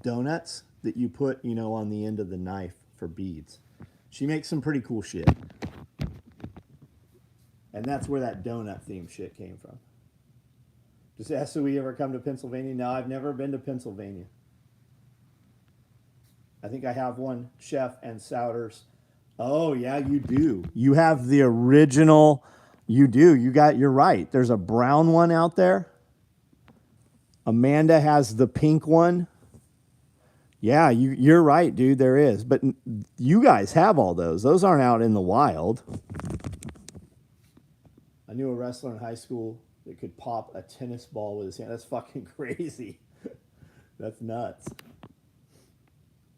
donuts that you put, on the end of the knife for beads. She makes some pretty cool shit. And that's where that donut theme shit came from. Does SOE ever come to Pennsylvania? No, I've never been to Pennsylvania. I think I have one, Chef and Souders. Oh yeah, you do. You have the original. You do. You're right. There's a brown one out there. Amanda has the pink one. Yeah, you're right, dude. There is. But you guys have all those. Those aren't out in the wild. I knew a wrestler in high school that could pop a tennis ball with his hand. That's fucking crazy. That's nuts.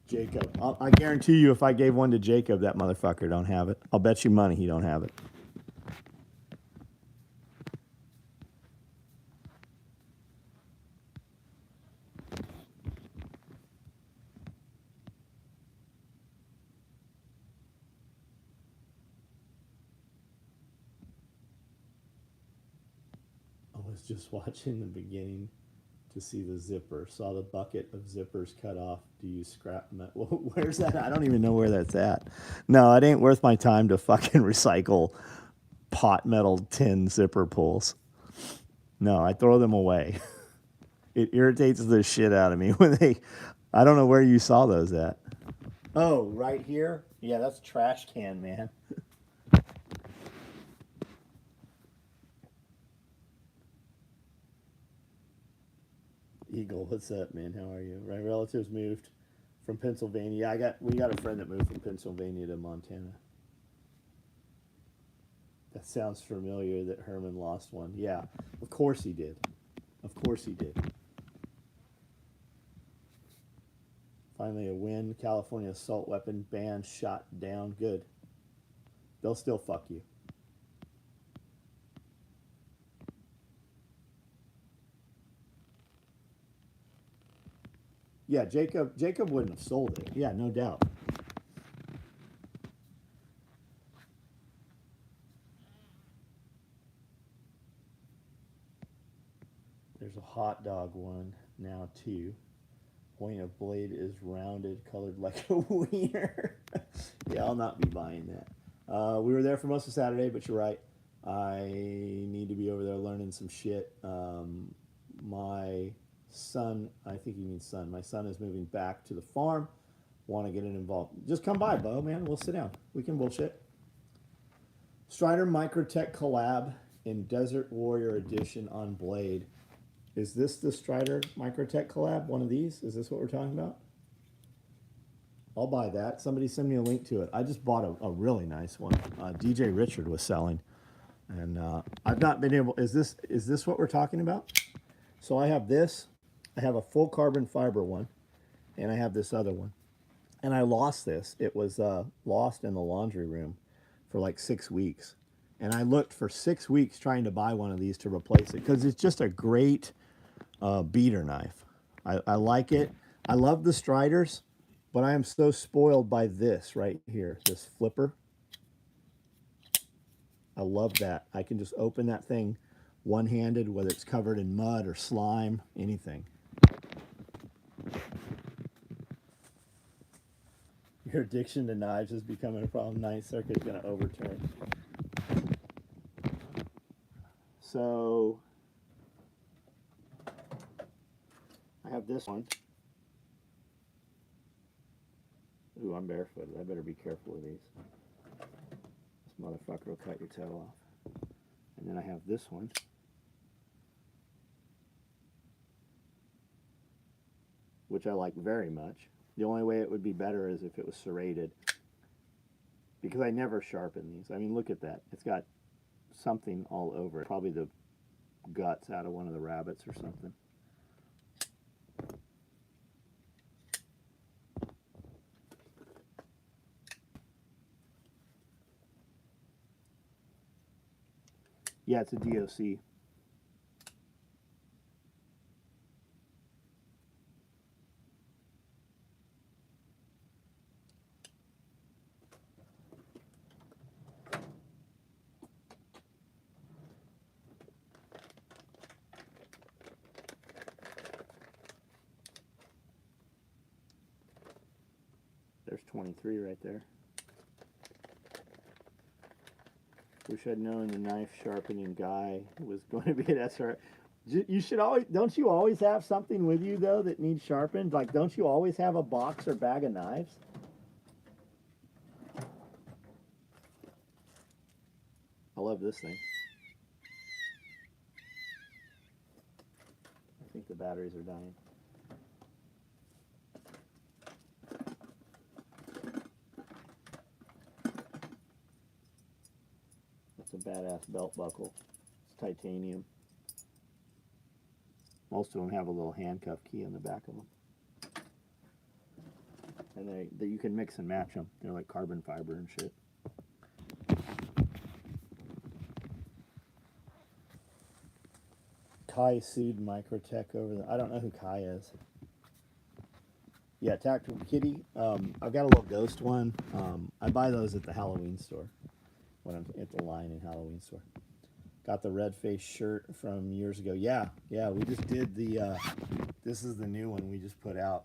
Jacob. I guarantee you if I gave one to Jacob, that motherfucker don't have it. I'll bet you money he don't have it. I was just watching the beginning to see the zipper. Saw the bucket of zippers cut off. Do you scrap metal? Where's that? I don't even know where that's at. No, it ain't worth my time to fucking recycle pot metal tin zipper pulls. No, I throw them away. It irritates the shit out of me when they. I don't know where you saw those at. Oh, right here? Yeah, that's trash can, man. Eagle, what's up, man? How are you? My relatives moved from Pennsylvania. We got a friend that moved from Pennsylvania to Montana. That sounds familiar that Herman lost one. Yeah, of course he did. Of course he did. Finally a win. California assault weapon ban shot down. Good. They'll still fuck you. Yeah, Jacob wouldn't have sold it. Yeah, no doubt. There's a hot dog one now too. Point of blade is rounded, colored like a wiener. Yeah, I'll not be buying that. We were there for most of Saturday, but you're right. I need to be over there learning some shit. My son, I think he means son. My son is moving back to the farm. Want to get it involved? Just come by, Bo, man. We'll sit down. We can bullshit. Strider Microtech collab in Desert Warrior Edition on Blade. Is this the Strider Microtech collab? One of these? Is this what we're talking about? I'll buy that. Somebody send me a link to it. I just bought a really nice one. DJ Richard was selling, and I've not been able. Is this what we're talking about? So I have this. I have a full carbon fiber one, and I have this other one. And I lost this. It was lost in the laundry room for like 6 weeks. And I looked for 6 weeks trying to buy one of these to replace it because it's just a great beater knife. I like it. I love the Striders, but I am so spoiled by this right here, this flipper. I love that. I can just open that thing one-handed, whether it's covered in mud or slime, anything. Your addiction to knives is becoming a problem. Ninth Circuit's going to overturn. So I have this one. Ooh, I'm barefooted. I better be careful with these. This motherfucker will cut your toe off. And then I have this one. Which I like very much. The only way it would be better is if it was serrated. Because I never sharpen these. I mean, look at that. It's got something all over it. Probably the guts out of one of the rabbits or something. Yeah, it's a DOC. There's 23 right there. Wish I'd known the knife sharpening guy was going to be at SR. You should always, don't you always have something with you though that needs sharpened? Like, don't you always have a box or bag of knives? I love this thing. I think the batteries are dying. That's a badass belt buckle. It's titanium. Most of them have a little handcuff key in the back of them. And they you can mix and match them. They're like carbon fiber and shit. Kai sued Microtech over the. I don't know who Kai is. Yeah, Tactical Kitty. I've got a little ghost one. I buy those at the Halloween store when I'm at the line in Halloween store. Got the red face shirt from years ago. Yeah, we just did the. This is the new one we just put out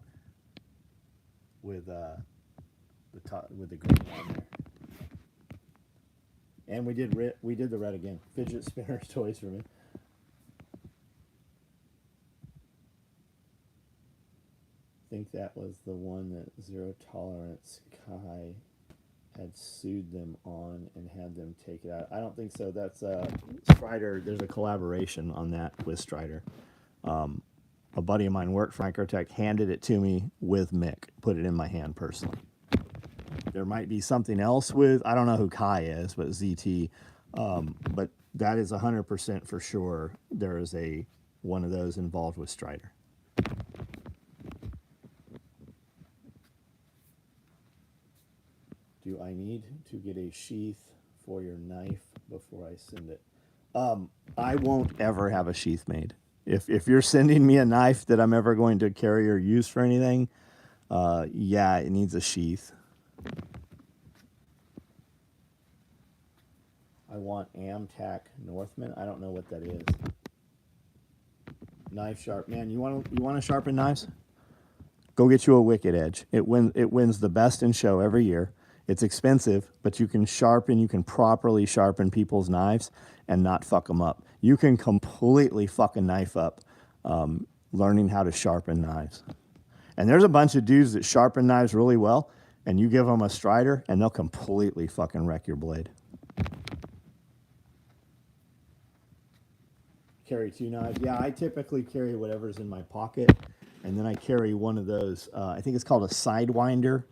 with with the green on there. And we did the red again. Fidget spinners toys for me. I think that was the one that Zero Tolerance Kai had sued them on and had them take it out. I don't think so. That's Strider. There's a collaboration on that with Strider. A buddy of mine worked for Microtech, handed it to me with Mick, put it in my hand personally. There might be something else with, I don't know who Kai is, but ZT. But that is 100% for sure. There is one of those involved with Strider. Do I need to get a sheath for your knife before I send it? I won't ever have a sheath made. If you're sending me a knife that I'm ever going to carry or use for anything, yeah, it needs a sheath. I want Amtac Northman. I don't know what that is. Knife sharp. Man, you want to sharpen knives? Go get you a Wicked Edge. It wins the best in show every year. It's expensive, but you can properly sharpen people's knives and not fuck them up. You can completely fuck a knife up learning how to sharpen knives. And there's a bunch of dudes that sharpen knives really well, and you give them a Strider, and they'll completely fucking wreck your blade. Carry 2 knives. Yeah, I typically carry whatever's in my pocket, and then I carry one of those. I think it's called a Sidewinder.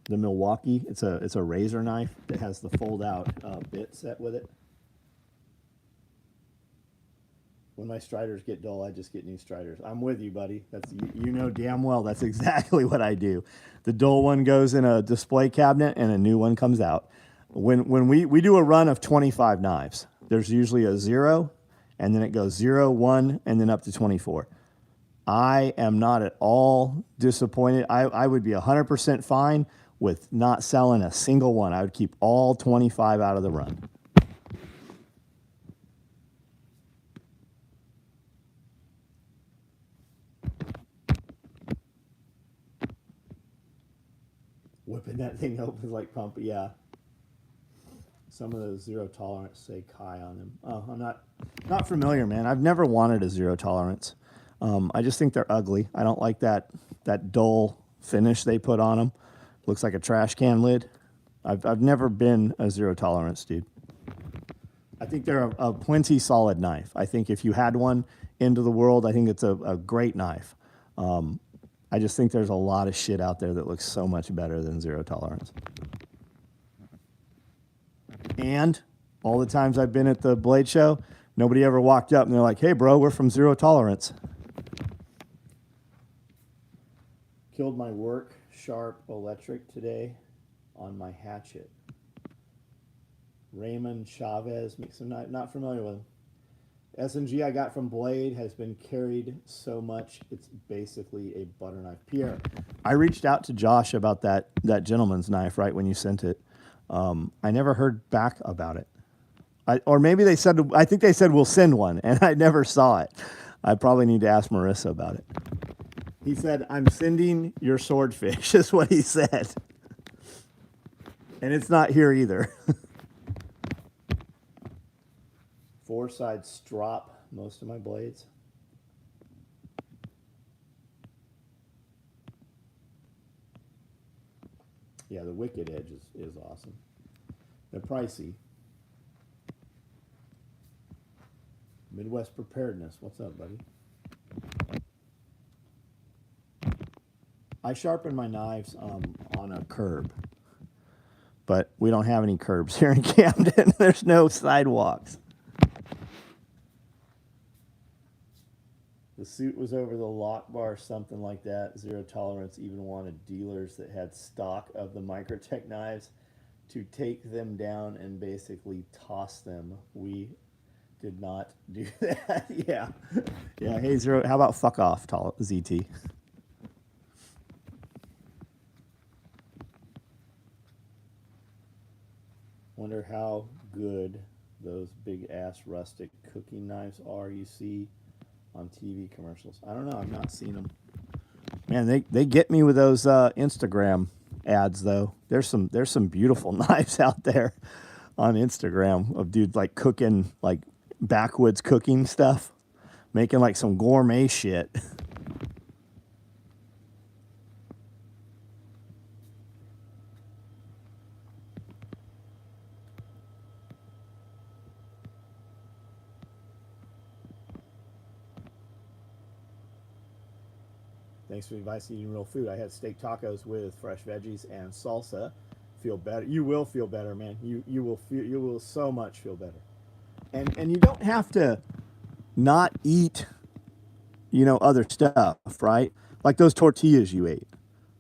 The Milwaukee. It's a razor knife that has the fold-out bit set with it. When my Striders get dull, I just get new Striders. I'm with you, buddy. You know damn well that's exactly what I do. The dull one goes in a display cabinet, and a new one comes out. When we do a run of 25 knives, there's usually a 0, and then it goes 0, 1, and then up to 24. I am not at all disappointed. I would be 100% fine with not selling a single one. I would keep all 25 out of the run. Whipping that thing open like pump, yeah. Some of those Zero Tolerance say Kai on them. Oh, I'm not familiar, man. I've never wanted a Zero Tolerance. I just think they're ugly. I don't like that dull finish they put on them. Looks like a trash can lid. I've never been a Zero Tolerance dude. I think they're a plenty solid knife. I think if you had one into the world, I think it's a great knife. I just think there's a lot of shit out there that looks so much better than Zero Tolerance. And all the times I've been at the Blade Show, nobody ever walked up and they're like, "Hey, bro, we're from Zero Tolerance." Killed my work sharp electric today on my hatchet. Raymond Chavez, not familiar with him. S&G I got from Blade has been carried so much, it's basically a butter knife. Pierre, I reached out to Josh about that gentleman's knife right when you sent it. I never heard back about it. Or maybe they said, I think they said we'll send one, and I never saw it. I probably need to ask Marissa about it. He said, "I'm sending your swordfish," is what he said. And it's not here either. 4-side strop most of my blades. Yeah, the Wicked Edge is awesome. They're pricey. Midwest Preparedness. What's up, buddy? I sharpen my knives on a curb, but we don't have any curbs here in Camden. There's no sidewalks. The suit was over the lock bar, something like that. Zero tolerance even wanted dealers that had stock of the Microtech knives to take them down and basically toss them. We did not do that. Yeah. Yeah. Hey, Zero, how about fuck off, ZT? Wonder how good those big ass rustic cooking knives are you see on TV commercials. I don't know. I've not seen them. Man, they get me with those Instagram ads though. There's some beautiful knives out there on Instagram of dudes like cooking like backwoods cooking stuff, making like some gourmet shit. Thanks for the advice eating real food. I had steak tacos with fresh veggies and salsa. Feel better. You will feel better, man. You will so much feel better. And you don't have to not eat, other stuff, right? Like those tortillas you ate.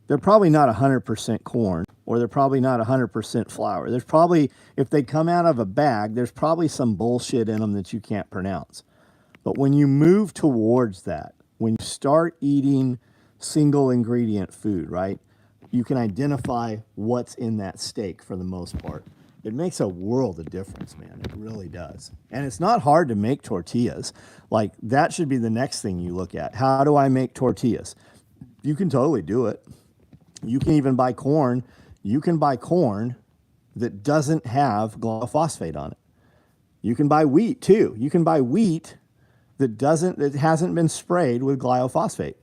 They're probably not 100% corn, or they're probably not 100% flour. There's probably, if they come out of a bag, there's probably some bullshit in them that you can't pronounce. But when you move towards that, when you start eating single ingredient food, right, you can identify what's in that steak for the most part. It makes a world of difference, man. It really does. And it's not hard to make tortillas. Like, that should be the next thing you look at. How do I make tortillas? You can totally do it. You can even buy corn. You can buy corn that doesn't have glyphosate on it. You can buy wheat too. You can buy wheat that hasn't been sprayed with glyphosate.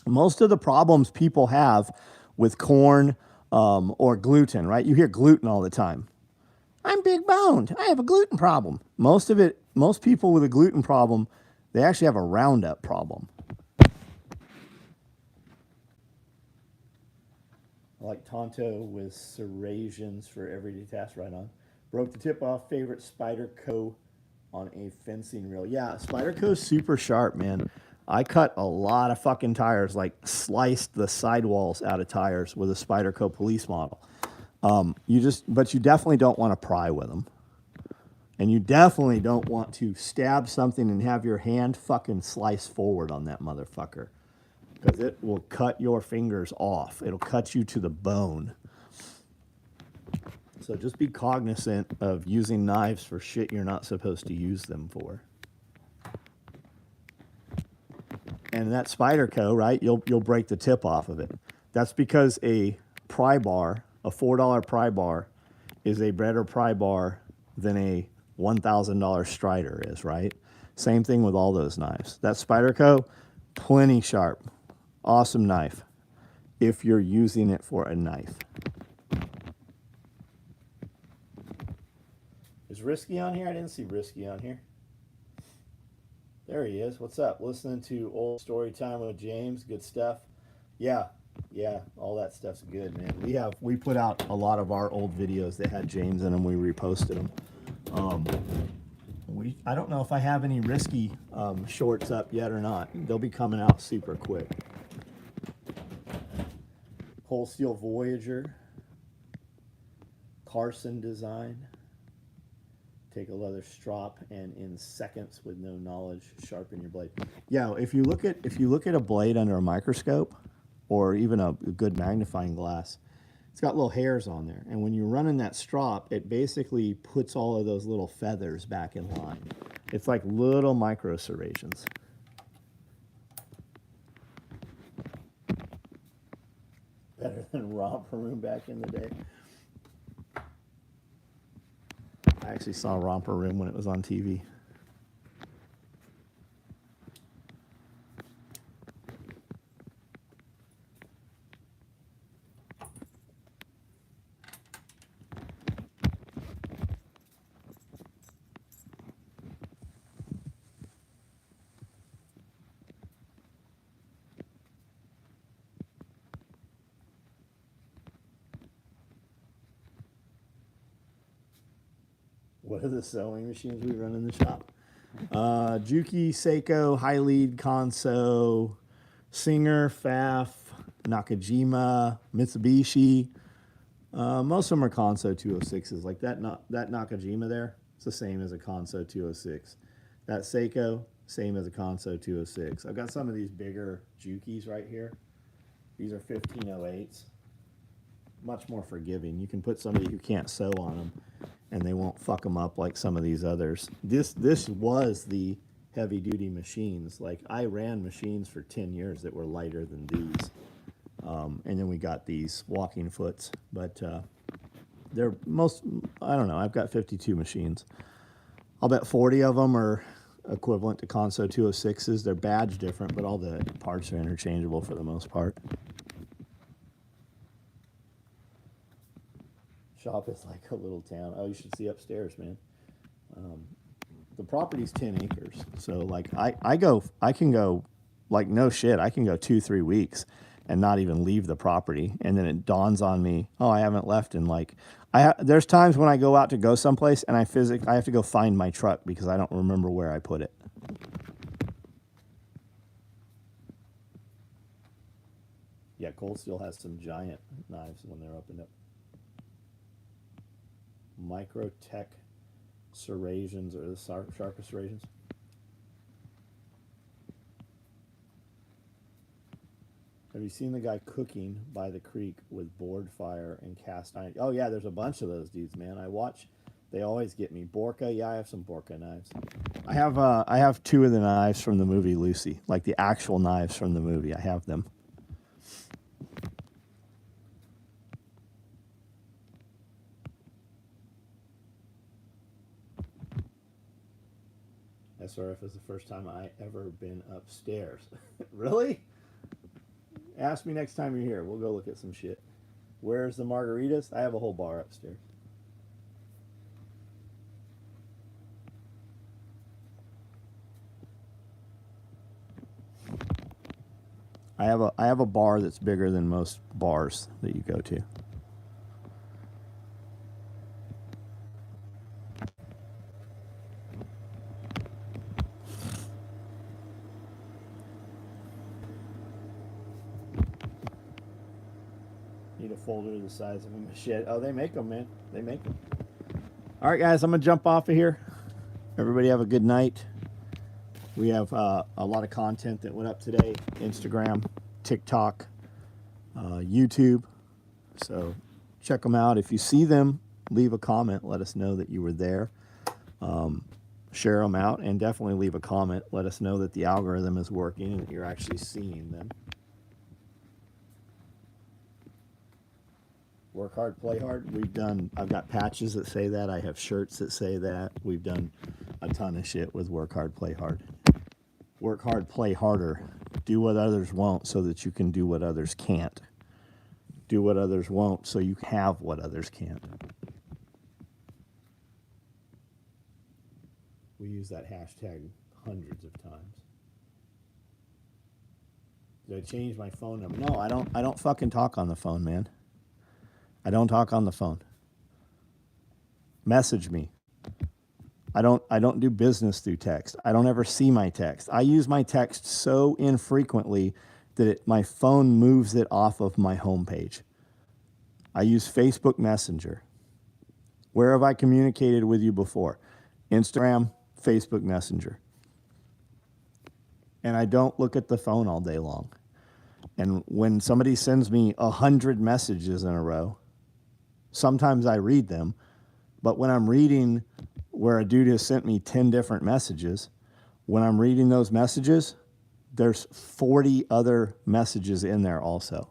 Most of the problems people have with corn or gluten, right? You hear gluten all the time. I'm big boned. I have a gluten problem. Most people with a gluten problem, they actually have a Roundup problem. I like Tonto with serrations for everyday tasks right on. Broke the tip off. Favorite Spyderco on a fencing reel. Yeah, Spyderco's super sharp, man. I cut a lot of fucking tires, like sliced the sidewalls out of tires with a Spyderco police model. But you definitely don't want to pry with them. And you definitely don't want to stab something and have your hand fucking slice forward on that motherfucker. Because it will cut your fingers off. It'll cut you to the bone. So just be cognizant of using knives for shit you're not supposed to use them for. And that Spyderco, right, you'll break the tip off of it. That's because a pry bar, a $4 pry bar, is a better pry bar than a $1,000 Strider is, right? Same thing with all those knives. That Spyderco, plenty sharp. Awesome knife if you're using it for a knife. Is Risky on here? I didn't see Risky on here. There he is. What's up? Listening to old story time with James. Good stuff. Yeah, all that stuff's good, man. We put out a lot of our old videos that had James in them. We reposted them. I don't know if I have any Risky shorts up yet or not. They'll be coming out super quick. Whole Steel Voyager. Carson design. Take a leather strop and in seconds with no knowledge sharpen your blade. Yeah, if you look at a blade under a microscope or even a good magnifying glass, it's got little hairs on there. And when you're running that strop, it basically puts all of those little feathers back in line. It's like little micro serrations. Better than Romper Room back in the day. I actually saw Romper Room when it was on TV. What are the sewing machines we run in the shop? Juki, Seiko, High Lead, Consew, Singer, Pfaff, Nakajima, Mitsubishi. Most of them are Consew 206s. Like that Nakajima there, it's the same as a Consew 206. That Seiko, same as a Consew 206. I've got some of these bigger Jukis right here. These are 1508s. Much more forgiving. You can put somebody who can't sew on them, and they won't fuck them up like some of these others. This was the heavy duty machines. Like I ran machines for 10 years that were lighter than these. And then we got these walking foots, but they're most, I don't know, I've got 52 machines. I'll bet 40 of them are equivalent to Consew 206s. They're badged different, but all the parts are interchangeable for the most part. Shop is like a little town. Oh, you should see upstairs, man. The property's 10 acres. So like I can go like no shit. I can go 2-3 weeks and not even leave the property. And then it dawns on me, oh, I haven't left in like, there's times when I go out to go someplace and I have to go find my truck because I don't remember where I put it. Yeah, Cold Steel has some giant knives when they're opened up. Microtech serrations, or the sharpest serrations. Have you seen the guy cooking by the creek with board fire and cast iron? Oh yeah, there's a bunch of those dudes, man. I watch. They always get me. Borka, yeah, I have some Borka knives. I have 2 of the knives from the movie Lucy, like the actual knives from the movie. I have them. SRF is the first time I ever been upstairs. Really? Ask me next time you're here. We'll go look at some shit. Where's the margaritas? I have a whole bar upstairs. I have a bar that's bigger than most bars that you go to. Need a folder the size of a machete. Oh, they make them, man. They make them. All right, guys, I'm going to jump off of here. Everybody have a good night. We have a lot of content that went up today. Instagram, TikTok, YouTube. So check them out. If you see them, leave a comment. Let us know that you were there. Share them out, and definitely leave a comment. Let us know that the algorithm is working and that you're actually seeing them. Work hard, play hard. I've got patches that say that. I have shirts that say that. We've done a ton of shit with work hard, play hard. Work hard, play harder. Do what others won't so that you can do what others can't. Do what others won't so you have what others can't. We use that hashtag hundreds of times. Did I change my phone number? No, I don't fucking talk on the phone, man. I don't talk on the phone. Message me. I don't do business through text. I don't ever see my text. I use my text so infrequently that my phone moves it off of my homepage. I use Facebook Messenger. Where have I communicated with you before? Instagram, Facebook Messenger. And I don't look at the phone all day long. And when somebody sends me 100 messages in a row, sometimes I read them, but when I'm reading where a dude has sent me 10 different messages, when I'm reading those messages, there's 40 other messages in there also.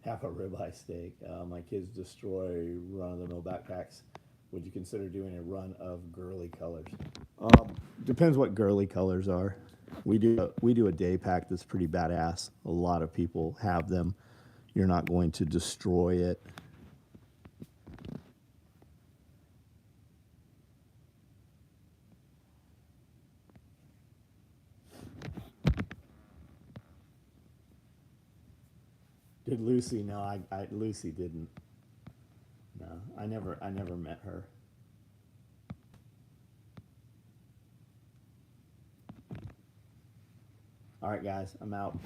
Have a ribeye steak. My kids destroy run-of-the-mill backpacks. Would you consider doing a run of girly colors? Depends what girly colors are. We do a day pack that's pretty badass. A lot of people have them. You're not going to destroy it. Did Lucy? No, Lucy didn't. No, I never met her. All right, guys, I'm out.